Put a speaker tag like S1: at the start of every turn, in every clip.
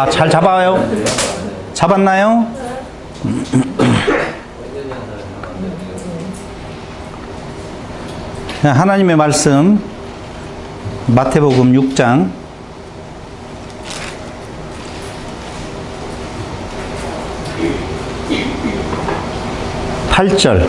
S1: 잘 잡아요? 잡았나요? 하나님의 말씀 마태복음 6장 8절.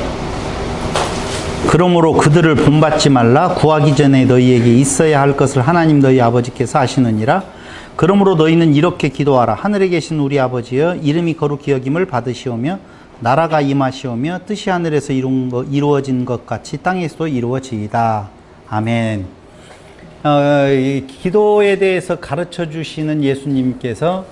S1: 그러므로 그들을 본받지 말라. 구하기 전에 너희에게 있어야 할 것을 하나님 너희 아버지께서 아시느니라. 그러므로 너희는 이렇게 기도하라. 하늘에 계신 우리 아버지여, 이름이 거룩히 여김을 받으시오며 나라가 임하시오며 뜻이 하늘에서 이루어진 것 같이 땅에서도 이루어지이다. 아멘. 기도에 대해서 가르쳐 주시는 예수님께서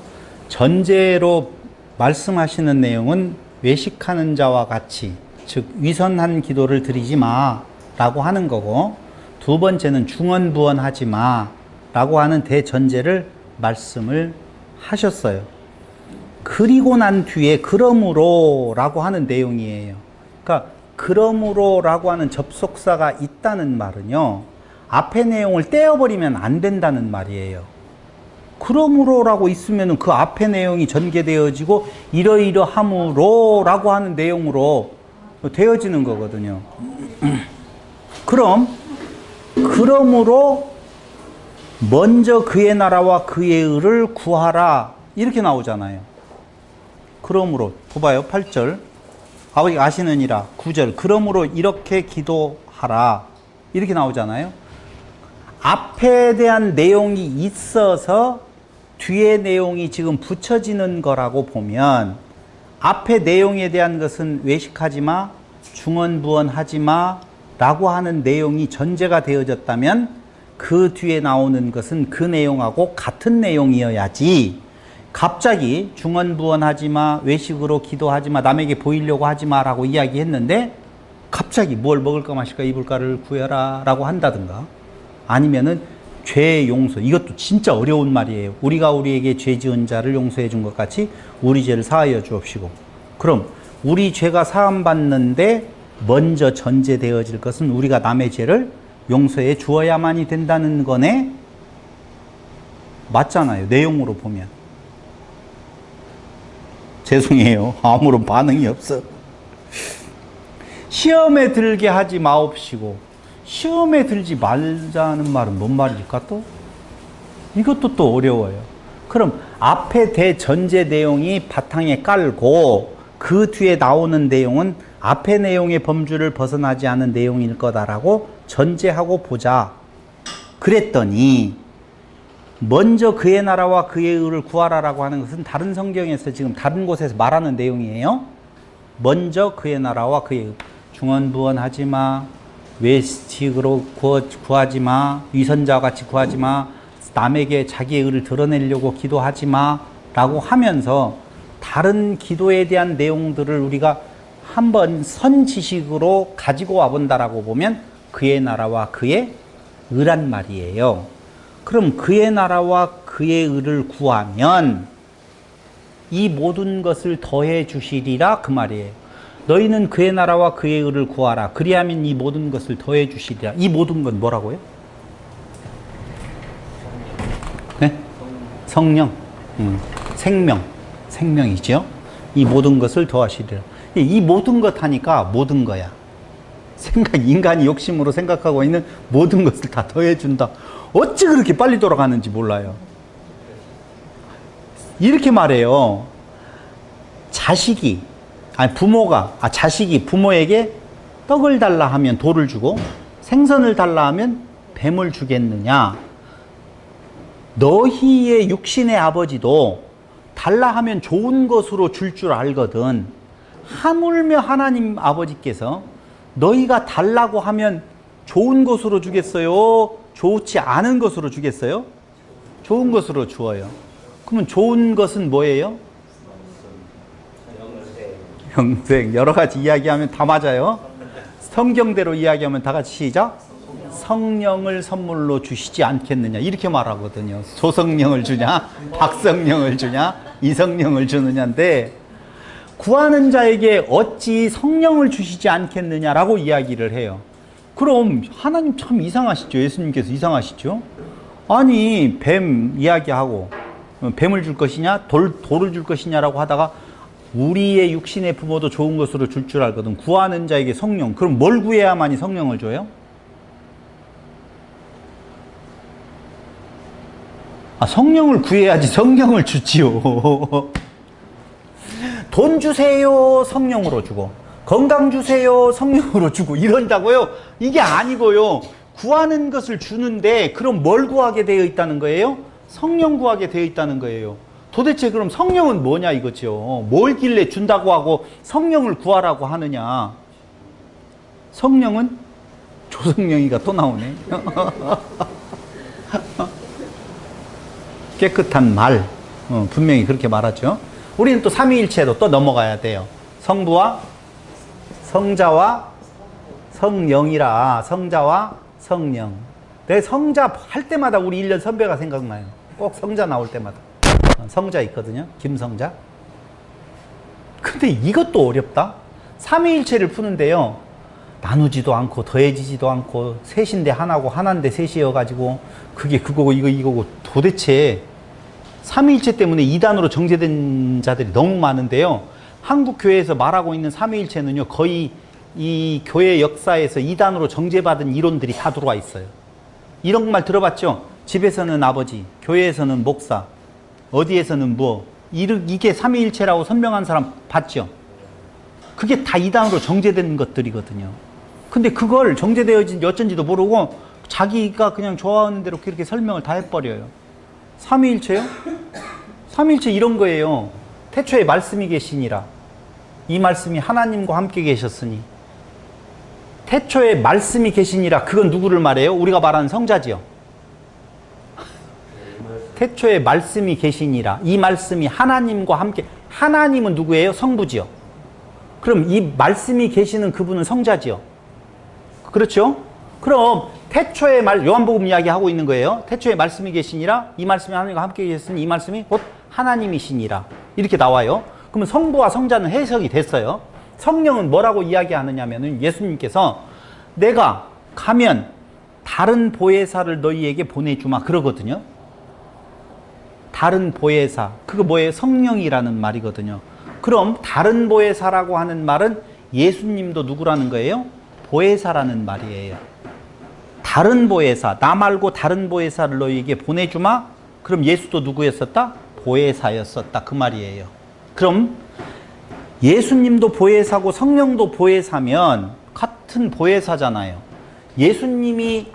S1: 전제로 말씀하시는 내용은 외식하는 자와 같이, 즉 위선한 기도를 드리지 마라고 하는 거고, 두 번째는 중언부언하지 마라고 하는 대전제를 말씀을 하셨어요. 그리고 난 뒤에 그러므로 라고 하는 내용이에요. 그러니까 그러므로 라고 하는 접속사가 있다는 말은요, 앞의 내용을 떼어버리면 안 된다는 말이에요. 그러므로 라고 있으면 그 앞의 내용이 전개되어지고 이러이러함으로 라고 하는 내용으로 되어지는 거거든요. 그러므로 먼저 그의 나라와 그의 의를 구하라 이렇게 나오잖아요. 그러므로 봐봐요. 8절 아버지가 아시느니라. 9절 그러므로 이렇게 기도하라 이렇게 나오잖아요. 앞에 대한 내용이 있어서 뒤에 내용이 지금 붙여지는 거라고 보면, 앞에 내용에 대한 것은 외식하지 마, 중언부언하지 마 라고 하는 내용이 전제가 되어졌다면 그 뒤에 나오는 것은 그 내용하고 같은 내용이어야지, 갑자기 중언부언하지 마, 외식으로 기도하지 마, 남에게 보이려고 하지 마 라고 이야기했는데 갑자기 뭘 먹을까 마실까 입을까를 구해라 라고 한다든가, 아니면은 죄 용서, 이것도 진짜 어려운 말이에요. 우리가 우리에게 죄 지은 자를 용서해 준 것 같이 우리 죄를 사하여 주옵시고. 그럼 우리 죄가 사함 받는데 먼저 전제되어질 것은 우리가 남의 죄를 용서해 주어야만이 된다는 거네. 맞잖아요, 내용으로 보면. 죄송해요, 아무런 반응이 없어. 시험에 들게 하지 마옵시고. 시험에 들지 말자는 말은 뭔 말일까 또? 이것도 또 어려워요. 그럼 앞에 대전제 내용이 바탕에 깔고 그 뒤에 나오는 내용은 앞의 내용의 범주를 벗어나지 않은 내용일 거다라고 전제하고 보자. 그랬더니 먼저 그의 나라와 그의 의를 구하라라고 하는 것은 다른 성경에서 지금 다른 곳에서 말하는 내용이에요. 먼저 그의 나라와 그의 의, 중언부언하지 마, 외식으로 구하지 마, 위선자와 같이 구하지 마, 남에게 자기의 의를 드러내려고 기도하지 마 라고 하면서 다른 기도에 대한 내용들을 우리가 한번 선지식으로 가지고 와본다라고 보면 그의 나라와 그의 의란 말이에요. 그럼 그의 나라와 그의 의를 구하면 이 모든 것을 더해 주시리라 그 말이에요. 너희는 그의 나라와 그의 의를 구하라. 그리하면 이 모든 것을 더해 주시리라. 이 모든 건 뭐라고요? 네? 성령, 생명이죠. 이 모든 것을 더하시리라. 이 모든 것 하니까 모든 거야. 인간이 욕심으로 생각하고 있는 모든 것을 다 더해준다. 어찌 그렇게 빨리 돌아가는지 몰라요. 이렇게 말해요. 자식이 부모에게 떡을 달라 하면 돌을 주고 생선을 달라 하면 뱀을 주겠느냐? 너희의 육신의 아버지도 달라 하면 좋은 것으로 줄 줄 알거든. 하물며 하나님 아버지께서 너희가 달라고 하면 좋은 것으로 주겠어요? 좋지 않은 것으로 주겠어요? 좋은 것으로 주어요. 그러면 좋은 것은 뭐예요? 영생. 여러 가지 이야기하면 다 맞아요. 성경대로 이야기하면 다 같이 시작. 성령을 선물로 주시지 않겠느냐 이렇게 말하거든요. 소성령을 주냐, 박성령을 주냐, 이성령을 주느냐인데, 구하는 자에게 어찌 성령을 주시지 않겠느냐라고 이야기를 해요. 그럼 하나님 참 이상하시죠. 예수님께서 이상하시죠. 아니 뱀 이야기하고 뱀을 줄 것이냐 돌을 줄 것이냐라고 하다가 우리의 육신의 부모도 좋은 것으로 줄 줄 알거든. 구하는 자에게 성령. 그럼 뭘 구해야만이 성령을 줘요? 성령을 구해야지 성령을 주지요. 돈 주세요, 성령으로 주고. 건강 주세요, 성령으로 주고. 이런다고요? 이게 아니고요. 구하는 것을 주는데 그럼 뭘 구하게 되어 있다는 거예요? 성령 구하게 되어 있다는 거예요. 도대체 그럼 성령은 뭐냐 이거죠. 뭘길래 준다고 하고 성령을 구하라고 하느냐. 성령은 조성령이가 또 나오네. 깨끗한 말. 분명히 그렇게 말하죠. 우리는 또 삼위일체로 또 넘어가야 돼요. 성부와 성자와 성령이라. 성자와 성령. 내 성자 할 때마다 우리 1년 선배가 생각나요. 꼭 성자 나올 때마다. 성자 있거든요. 김성자. 근데 이것도 어렵다. 삼위일체를 푸는데요. 나누지도 않고 더해지지도 않고 셋인데 하나고 하나인데 셋이어가지고 그게 그거고 이거고 도대체 삼위일체 때문에 이단으로 정제된 자들이 너무 많은데요. 한국 교회에서 말하고 있는 삼위일체는요. 거의 이 교회 역사에서 이단으로 정제받은 이론들이 다 들어와 있어요. 이런 말 들어봤죠? 집에서는 아버지, 교회에서는 목사, 어디에서는 뭐 이게 삼위일체라고 설명한 사람 봤죠? 그게 다 이단으로 정제된 것들이거든요. 근데 그걸 정제되어진지 어쩐지도 모르고 자기가 그냥 좋아하는 대로 그렇게 설명을 다 해버려요. 삼위일체요? 삼위일체 이런 거예요. 태초에 말씀이 계시니라. 이 말씀이 하나님과 함께 계셨으니. 태초에 말씀이 계시니라. 그건 누구를 말해요? 우리가 말하는 성자지요. 태초에 말씀이 계시니라. 이 말씀이 하나님과 함께. 하나님은 누구예요? 성부지요. 그럼 이 말씀이 계시는 그분은 성자지요. 그렇죠? 그럼 태초에 요한복음 이야기하고 있는 거예요. 태초에 말씀이 계시니라. 이 말씀이 하나님과 함께 계셨으니 이 말씀이 곧 하나님이시니라. 이렇게 나와요. 그러면 성부와 성자는 해석이 됐어요. 성령은 뭐라고 이야기하느냐면은 예수님께서 내가 가면 다른 보혜사를 너희에게 보내주마 그러거든요. 다른 보혜사. 그거 뭐예요? 성령이라는 말이거든요. 그럼 다른 보혜사라고 하는 말은 예수님도 누구라는 거예요? 보혜사라는 말이에요. 다른 보혜사. 나 말고 다른 보혜사를 너희에게 보내주마. 그럼 예수도 누구였었다? 보혜사였었다. 그 말이에요. 그럼 예수님도 보혜사고 성령도 보혜사면 같은 보혜사잖아요. 예수님이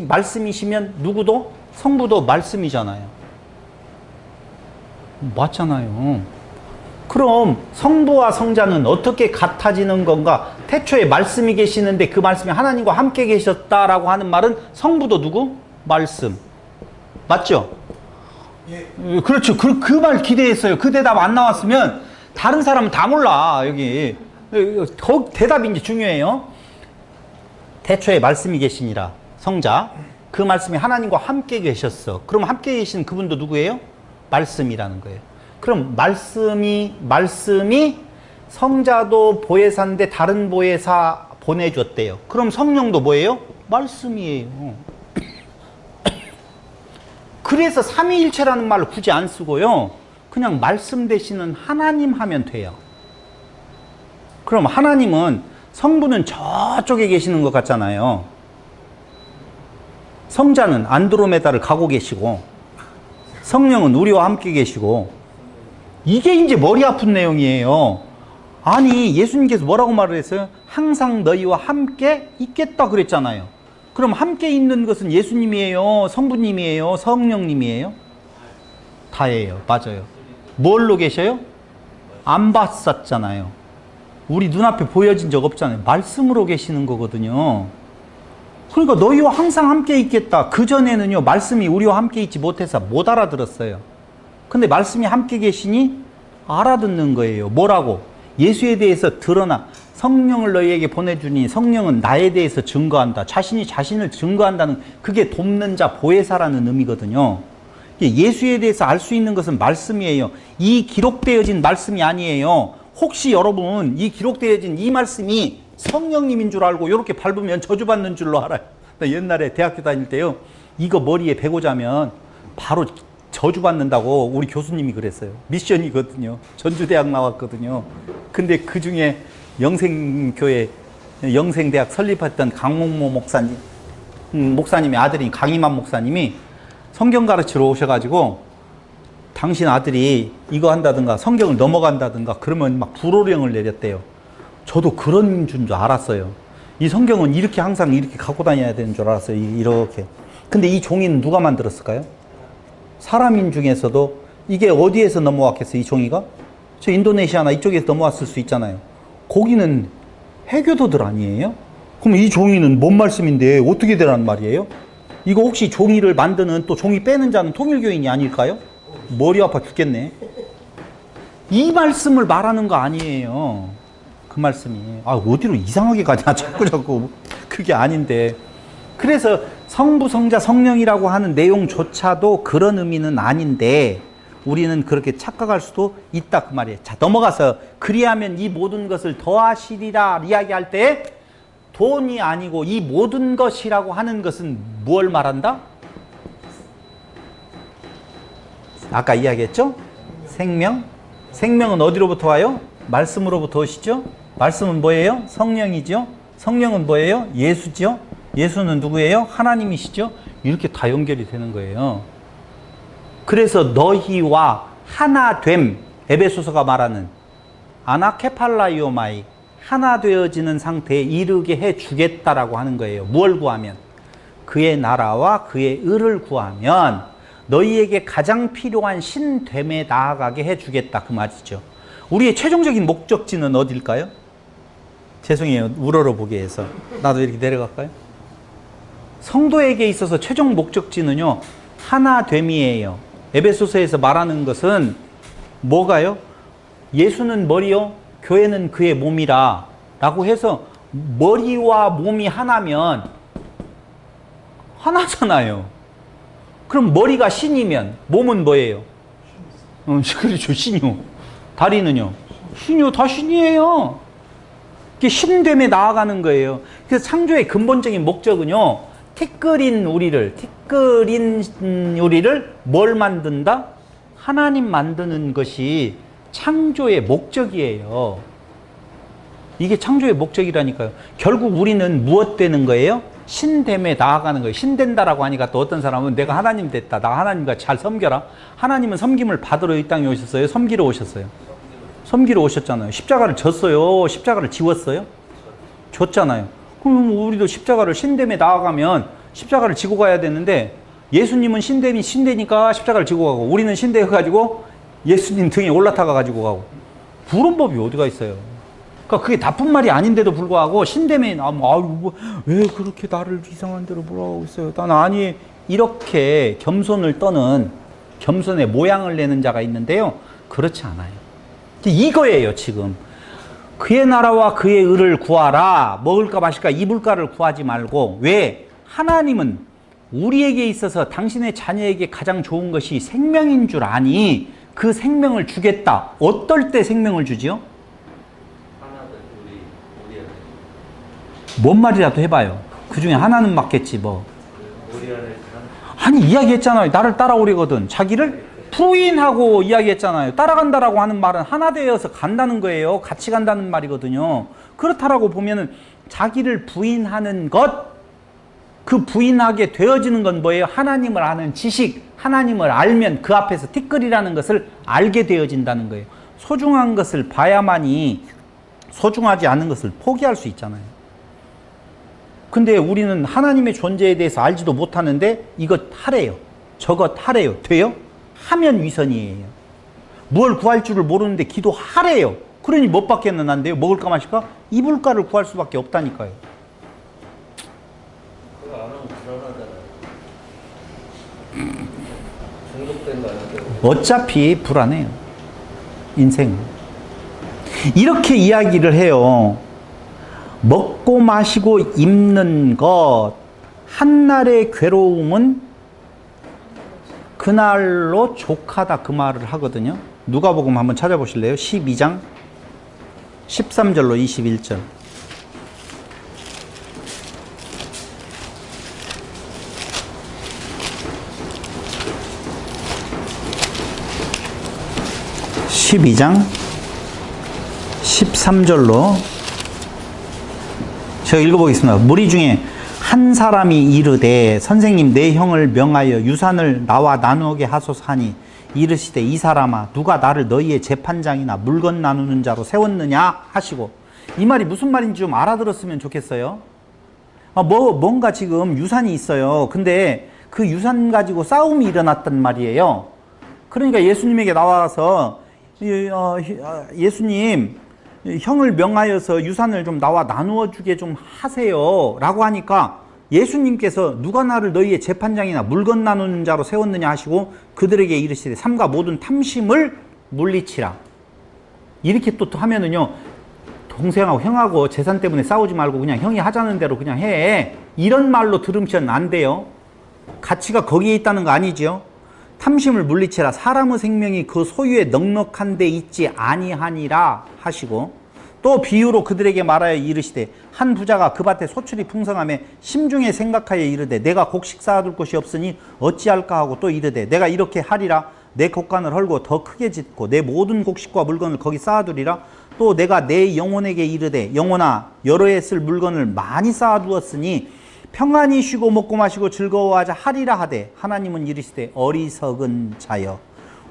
S1: 말씀이시면 누구도? 성부도 말씀이잖아요. 맞잖아요. 그럼 성부와 성자는 어떻게 같아지는 건가? 태초에 말씀이 계시는데 그 말씀이 하나님과 함께 계셨다라고 하는 말은 성부도 누구? 말씀. 맞죠? 예. 그렇죠. 그 말 기대했어요. 그 대답 안 나왔으면 다른 사람은 다 몰라. 여기 대답이 이제 중요해요. 태초에 말씀이 계시니라. 성자. 그 말씀이 하나님과 함께 계셨어. 그럼 함께 계신 그분도 누구예요? 말씀이라는 거예요. 그럼 말씀이 성자도 보혜사인데 다른 보혜사 보내줬대요. 그럼 성령도 뭐예요? 말씀이에요. 그래서 삼위일체라는 말을 굳이 안 쓰고요. 그냥 말씀 대신은 하나님 하면 돼요. 그럼 하나님은 성부는 저쪽에 계시는 것 같잖아요. 성자는 안드로메다를 가고 계시고 성령은 우리와 함께 계시고 이게 이제 머리 아픈 내용이에요. 아니 예수님께서 뭐라고 말을 했어요? 항상 너희와 함께 있겠다 그랬잖아요. 그럼 함께 있는 것은 예수님이에요? 성부님이에요? 성령님이에요? 다예요. 맞아요. 뭘로 계셔요? 안 봤었잖아요. 우리 눈앞에 보여진 적 없잖아요. 말씀으로 계시는 거거든요. 그러니까 너희와 항상 함께 있겠다. 그전에는요 말씀이 우리와 함께 있지 못해서 못 알아들었어요. 근데 말씀이 함께 계시니 알아듣는 거예요. 뭐라고? 예수에 대해서 드러나. 성령을 너희에게 보내주니 성령은 나에 대해서 증거한다. 자신이 자신을 증거한다는 그게 돕는 자 보혜사라는 의미거든요. 예수에 대해서 알 수 있는 것은 말씀이에요. 이 기록되어진 말씀이 아니에요. 혹시 여러분 이 기록되어진 이 말씀이 성령님인 줄 알고 이렇게 밟으면 저주받는 줄로 알아요. 나 옛날에 대학교 다닐 때요. 이거 머리에 베고 자면 바로 저주받는다고 우리 교수님이 그랬어요. 미션이거든요. 전주대학 나왔거든요. 근데 그 중에 영생교회, 영생대학 설립했던 강목모 목사님, 목사님의 아들인 강희만 목사님이 성경 가르치러 오셔가지고 당신 아들이 이거 한다든가 성경을 넘어간다든가 그러면 막 불호령을 내렸대요. 저도 그런 줄 알았어요. 이 성경은 이렇게 항상 이렇게 갖고 다녀야 되는 줄 알았어요. 이렇게. 근데 이 종이는 누가 만들었을까요? 사람인 중에서도 이게 어디에서 넘어왔겠어요? 이 종이가? 저 인도네시아나 이쪽에서 넘어왔을 수 있잖아요. 거기는 해교도들 아니에요? 그럼 이 종이는 뭔 말씀인데 어떻게 되란 말이에요? 이거 혹시 종이를 만드는 또 종이 빼는 자는 통일교인이 아닐까요? 머리 아파 죽겠네. 이 말씀을 말하는 거 아니에요. 그 말씀이. 아, 어디로 이상하게 가냐, 자꾸. 그게 아닌데. 그래서 성부, 성자, 성령이라고 하는 내용조차도 그런 의미는 아닌데, 우리는 그렇게 착각할 수도 있다, 그 말이에요. 자, 넘어가서, 그리하면 이 모든 것을 더하시리라 이야기할 때, 돈이 아니고 이 모든 것이라고 하는 것은 무엇을 말한다? 아까 이야기했죠? 생명? 생명은 어디로부터 와요? 말씀으로부터 오시죠? 말씀은 뭐예요? 성령이죠? 성령은 뭐예요? 예수죠? 예수는 누구예요? 하나님이시죠? 이렇게 다 연결이 되는 거예요. 그래서 너희와 하나됨, 에베소서가 말하는 아나케팔라이오마이, 하나 되어지는 상태에 이르게 해 주겠다라고 하는 거예요. 무엇을 구하면? 그의 나라와 그의 의를 구하면 너희에게 가장 필요한 신됨에 나아가게 해 주겠다, 그 말이죠. 우리의 최종적인 목적지는 어딜까요? 죄송해요, 우러러보게 해서. 나도 이렇게 내려갈까요? 성도에게 있어서 최종 목적지는요, 하나됨이에요. 에베소서에서 말하는 것은 뭐가요? 예수는 머리요, 교회는 그의 몸이라 라고 해서 머리와 몸이 하나면 하나잖아요. 그럼 머리가 신이면 몸은 뭐예요? 그렇죠, 신이요. 다리는요? 신이요, 다 신이에요. 이게 신됨에 나아가는 거예요. 그래서 창조의 근본적인 목적은요, 티끌인 우리를 뭘 만든다? 하나님 만드는 것이 창조의 목적이에요. 이게 창조의 목적이라니까요. 결국 우리는 무엇 되는 거예요? 신됨에 나아가는 거예요. 신된다라고 하니까 또 어떤 사람은 내가 하나님 됐다, 나 하나님과 잘 섬겨라. 하나님은 섬김을 받으러 이 땅에 오셨어요? 섬기러 오셨어요? 섬기러 오셨잖아요. 십자가를 졌어요? 십자가를 지웠어요? 졌잖아요. 그럼 우리도 십자가를, 신됨에 나아가면 십자가를 지고 가야 되는데, 예수님은 신되니까 십자가를 지고 가고, 우리는 신되어가지고 예수님 등에 올라타가 가지고 가고. 그런 법이 어디가 있어요? 그러니까 그게 나쁜 말이 아닌데도 불구하고 신됨에 나면, 아유, 왜 그렇게 나를 이상한 대로 뭐라고 있어요? 난 아니, 이렇게 겸손을 떠는, 겸손의 모양을 내는 자가 있는데요, 그렇지 않아요. 이거예요, 지금. 그의 나라와 그의 의를 구하라. 먹을까 마실까 입을까를 구하지 말고. 왜? 하나님은 우리에게 있어서 당신의 자녀에게 가장 좋은 것이 생명인 줄 아니, 그 생명을 주겠다. 어떨 때 생명을 주지요? 뭔 말이라도 해봐요. 그 중에 하나는 맞겠지 뭐. 아니, 이야기했잖아요. 나를 따라오려거든. 자기를 부인하고 이야기했잖아요. 따라간다라고 하는 말은 하나 되어서 간다는 거예요. 같이 간다는 말이거든요. 그렇다라고 보면은 자기를 부인하는 것, 그 부인하게 되어지는 건 뭐예요? 하나님을 아는 지식, 하나님을 알면 그 앞에서 티끌이라는 것을 알게 되어진다는 거예요. 소중한 것을 봐야만이 소중하지 않은 것을 포기할 수 있잖아요. 근데 우리는 하나님의 존재에 대해서 알지도 못하는데 이것 하래요, 저것 하래요. 돼요? 하면 위선이에요. 뭘 구할 줄을 모르는데 기도하래요. 그러니 못 받겠는 안 돼요? 먹을까 마실까? 입을까를 구할 수밖에 없다니까요.
S2: 그거 안 하면 불안하잖아요. 중독된 거 아닌데.
S1: 어차피 불안해요, 인생은. 이렇게 이야기를 해요. 먹고 마시고 입는 것, 한날의 괴로움은 그날로 족하다, 그 말을 하거든요. 누가복음 한번 찾아보실래요? 12장 13절로 21절. 12장 13절로 제가 읽어보겠습니다. 무리 중에 한 사람이 이르되 선생님 내 형을 명하여 유산을 나와 나누게 하소서 하니 이르시되 이 사람아 누가 나를 너희의 재판장이나 물건 나누는 자로 세웠느냐 하시고, 이 말이 무슨 말인지 좀 알아들었으면 좋겠어요. 뭔가 지금 유산이 있어요. 근데 그 유산 가지고 싸움이 일어났단 말이에요. 그러니까 예수님에게 나와서 예수님 형을 명하여서 유산을 좀 나와 나누어 주게 좀 하세요 라고 하니까 예수님께서 누가 나를 너희의 재판장이나 물건 나누는 자로 세웠느냐 하시고 그들에게 이르시되 삼가 모든 탐심을 물리치라. 이렇게 또 하면은요, 동생하고 형하고 재산 때문에 싸우지 말고 그냥 형이 하자는 대로 그냥 해, 이런 말로 들으면 안 돼요. 가치가 거기에 있다는 거 아니죠. 탐심을 물리치라. 사람의 생명이 그 소유에 넉넉한 데 있지 아니하니라 하시고, 또 비유로 그들에게 말하여 이르시되 한 부자가 그 밭에 소출이 풍성하며 심중에 생각하여 이르되 내가 곡식 쌓아둘 곳이 없으니 어찌할까 하고 또 이르되 내가 이렇게 하리라. 내 곡간을 헐고 더 크게 짓고 내 모든 곡식과 물건을 거기 쌓아두리라. 또 내가 내 영혼에게 이르되 영혼아 여러 해 쓸 물건을 많이 쌓아두었으니 평안히 쉬고 먹고 마시고 즐거워하자 하리라 하되, 하나님은 이르시되 어리석은 자여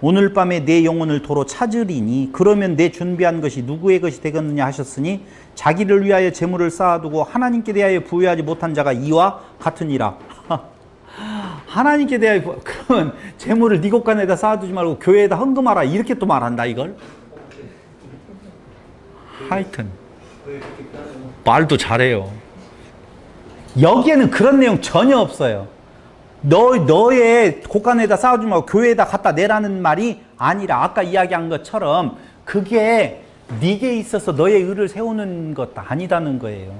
S1: 오늘 밤에 내 영혼을 도로 찾으리니 그러면 내 준비한 것이 누구의 것이 되겠느냐 하셨으니 자기를 위하여 재물을 쌓아두고 하나님께 대하여 부여하지 못한 자가 이와 같으니라. 하나님께 대하여 그러면 재물을 네 곳간에다 쌓아두지 말고 교회에다 헌금하라, 이렇게 또 말한다 이걸. 하여튼 말도 잘해요. 여기에는 그런 내용 전혀 없어요. 너의 곳간에다 쌓아주지 말고 교회에다 갖다 내라는 말이 아니라, 아까 이야기한 것처럼 그게 네게 있어서 너의 의를 세우는 것 아니다는 거예요.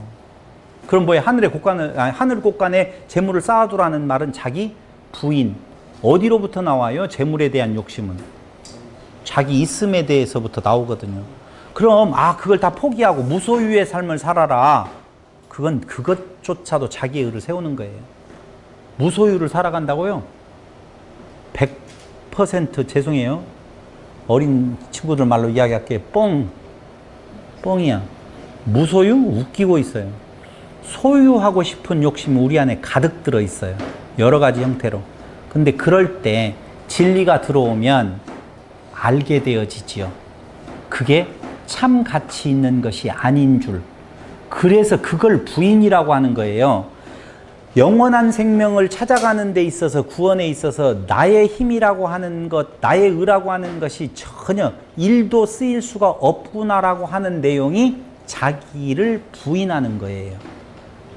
S1: 그럼 뭐야? 하늘 곳간에 재물을 쌓아두라는 말은 자기 부인, 어디로부터 나와요? 재물에 대한 욕심은 자기 있음에 대해서부터 나오거든요. 그럼 그걸 다 포기하고 무소유의 삶을 살아라. 그건 그것조차도 자기의 의를 세우는 거예요. 무소유를 살아간다고요? 100% 죄송해요. 어린 친구들 말로 이야기할게요. 뻥이야. 무소유? 웃기고 있어요. 소유하고 싶은 욕심이 우리 안에 가득 들어 있어요. 여러 가지 형태로. 근데 그럴 때 진리가 들어오면 알게 되어지지요. 그게 참 가치 있는 것이 아닌 줄. 그래서 그걸 부인이라고 하는 거예요. 영원한 생명을 찾아가는 데 있어서, 구원에 있어서 나의 힘이라고 하는 것, 나의 의라고 하는 것이 전혀 1도 쓰일 수가 없구나라고 하는 내용이 자기를 부인하는 거예요.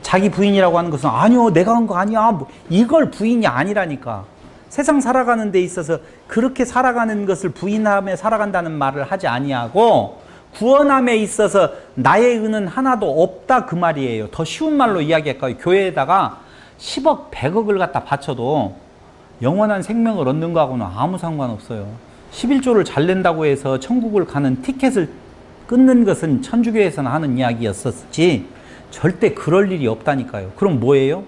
S1: 자기 부인이라고 하는 것은 아니요 내가 한 거 아니야, 이걸 부인이 아니라니까. 세상 살아가는 데 있어서 그렇게 살아가는 것을 부인하며 살아간다는 말을 하지 아니하고, 구원함에 있어서 나의 의는 하나도 없다 그 말이에요. 더 쉬운 말로 이야기할까요? 교회에다가 10억 100억을 갖다 바쳐도 영원한 생명을 얻는 거하고는 아무 상관없어요. 11조를 잘 낸다고 해서 천국을 가는 티켓을 끊는 것은 천주교에서는 하는 이야기였었지 절대 그럴 일이 없다니까요. 그럼 뭐예요?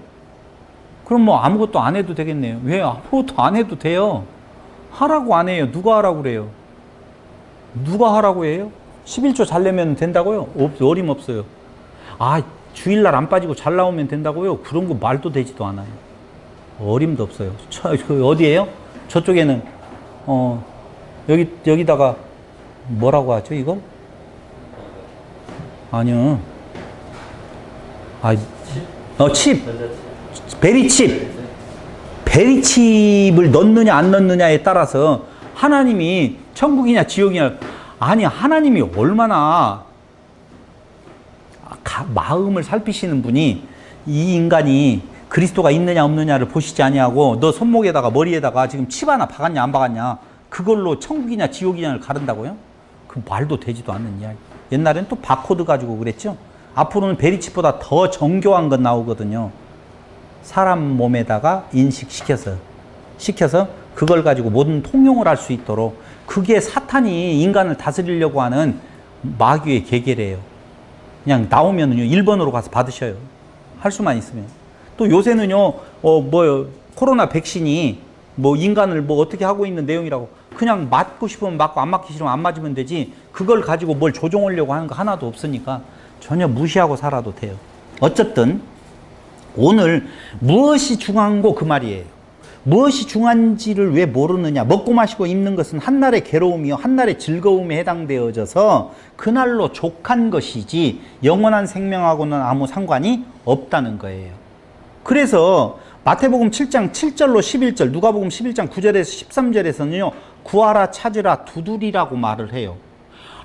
S1: 그럼 뭐 아무것도 안 해도 되겠네요. 왜 아무것도 안 해도 돼요? 하라고 안 해요. 누가 하라고 그래요? 누가 하라고 해요? 11조 잘 내면 된다고요? 어림없어요. 주일날 안 빠지고 잘 나오면 된다고요? 그런 거 말도 되지도 않아요. 어림도 없어요. 어디예요? 저쪽에는 여기다가 뭐라고 하죠 이걸? 아니요. 칩. 베리칩. 베리칩을 넣느냐 안 넣느냐에 따라서 하나님이 천국이냐 지옥이냐, 아니 하나님이 얼마나 마음을 살피시는 분이 이 인간이 그리스도가 있느냐 없느냐를 보시지 아니하고 너 손목에다가 머리에다가 지금 칩 하나 박았냐 안 박았냐 그걸로 천국이냐 지옥이냐를 가른다고요? 그 말도 되지도 않는 이야기. 옛날엔 또 바코드 가지고 그랬죠. 앞으로는 베리칩보다 더 정교한 건 나오거든요. 사람 몸에다가 인식시켜서 그걸 가지고 모든 통용을 할 수 있도록. 그게 사탄이 인간을 다스리려고 하는 마귀의 계계래요. 그냥 나오면은요 1번으로 가서 받으셔요. 할 수만 있으면. 또 요새는요 코로나 백신이 인간을 어떻게 하고 있는 내용이라고 그냥 맞고 싶으면 맞고 안 맞기 싫으면 안 맞으면 되지 그걸 가지고 뭘 조종하려고 하는 거 하나도 없으니까 전혀 무시하고 살아도 돼요. 어쨌든 오늘 무엇이 중요한고 그 말이에요. 무엇이 중요한지를 왜 모르느냐. 먹고 마시고 입는 것은 한날의 괴로움이요 한날의 즐거움에 해당되어져서 그날로 족한 것이지 영원한 생명하고는 아무 상관이 없다는 거예요. 그래서 마태복음 7장 7절로 11절, 누가복음 11장 9절에서 13절에서는요 구하라 찾으라 두드리라고 말을 해요.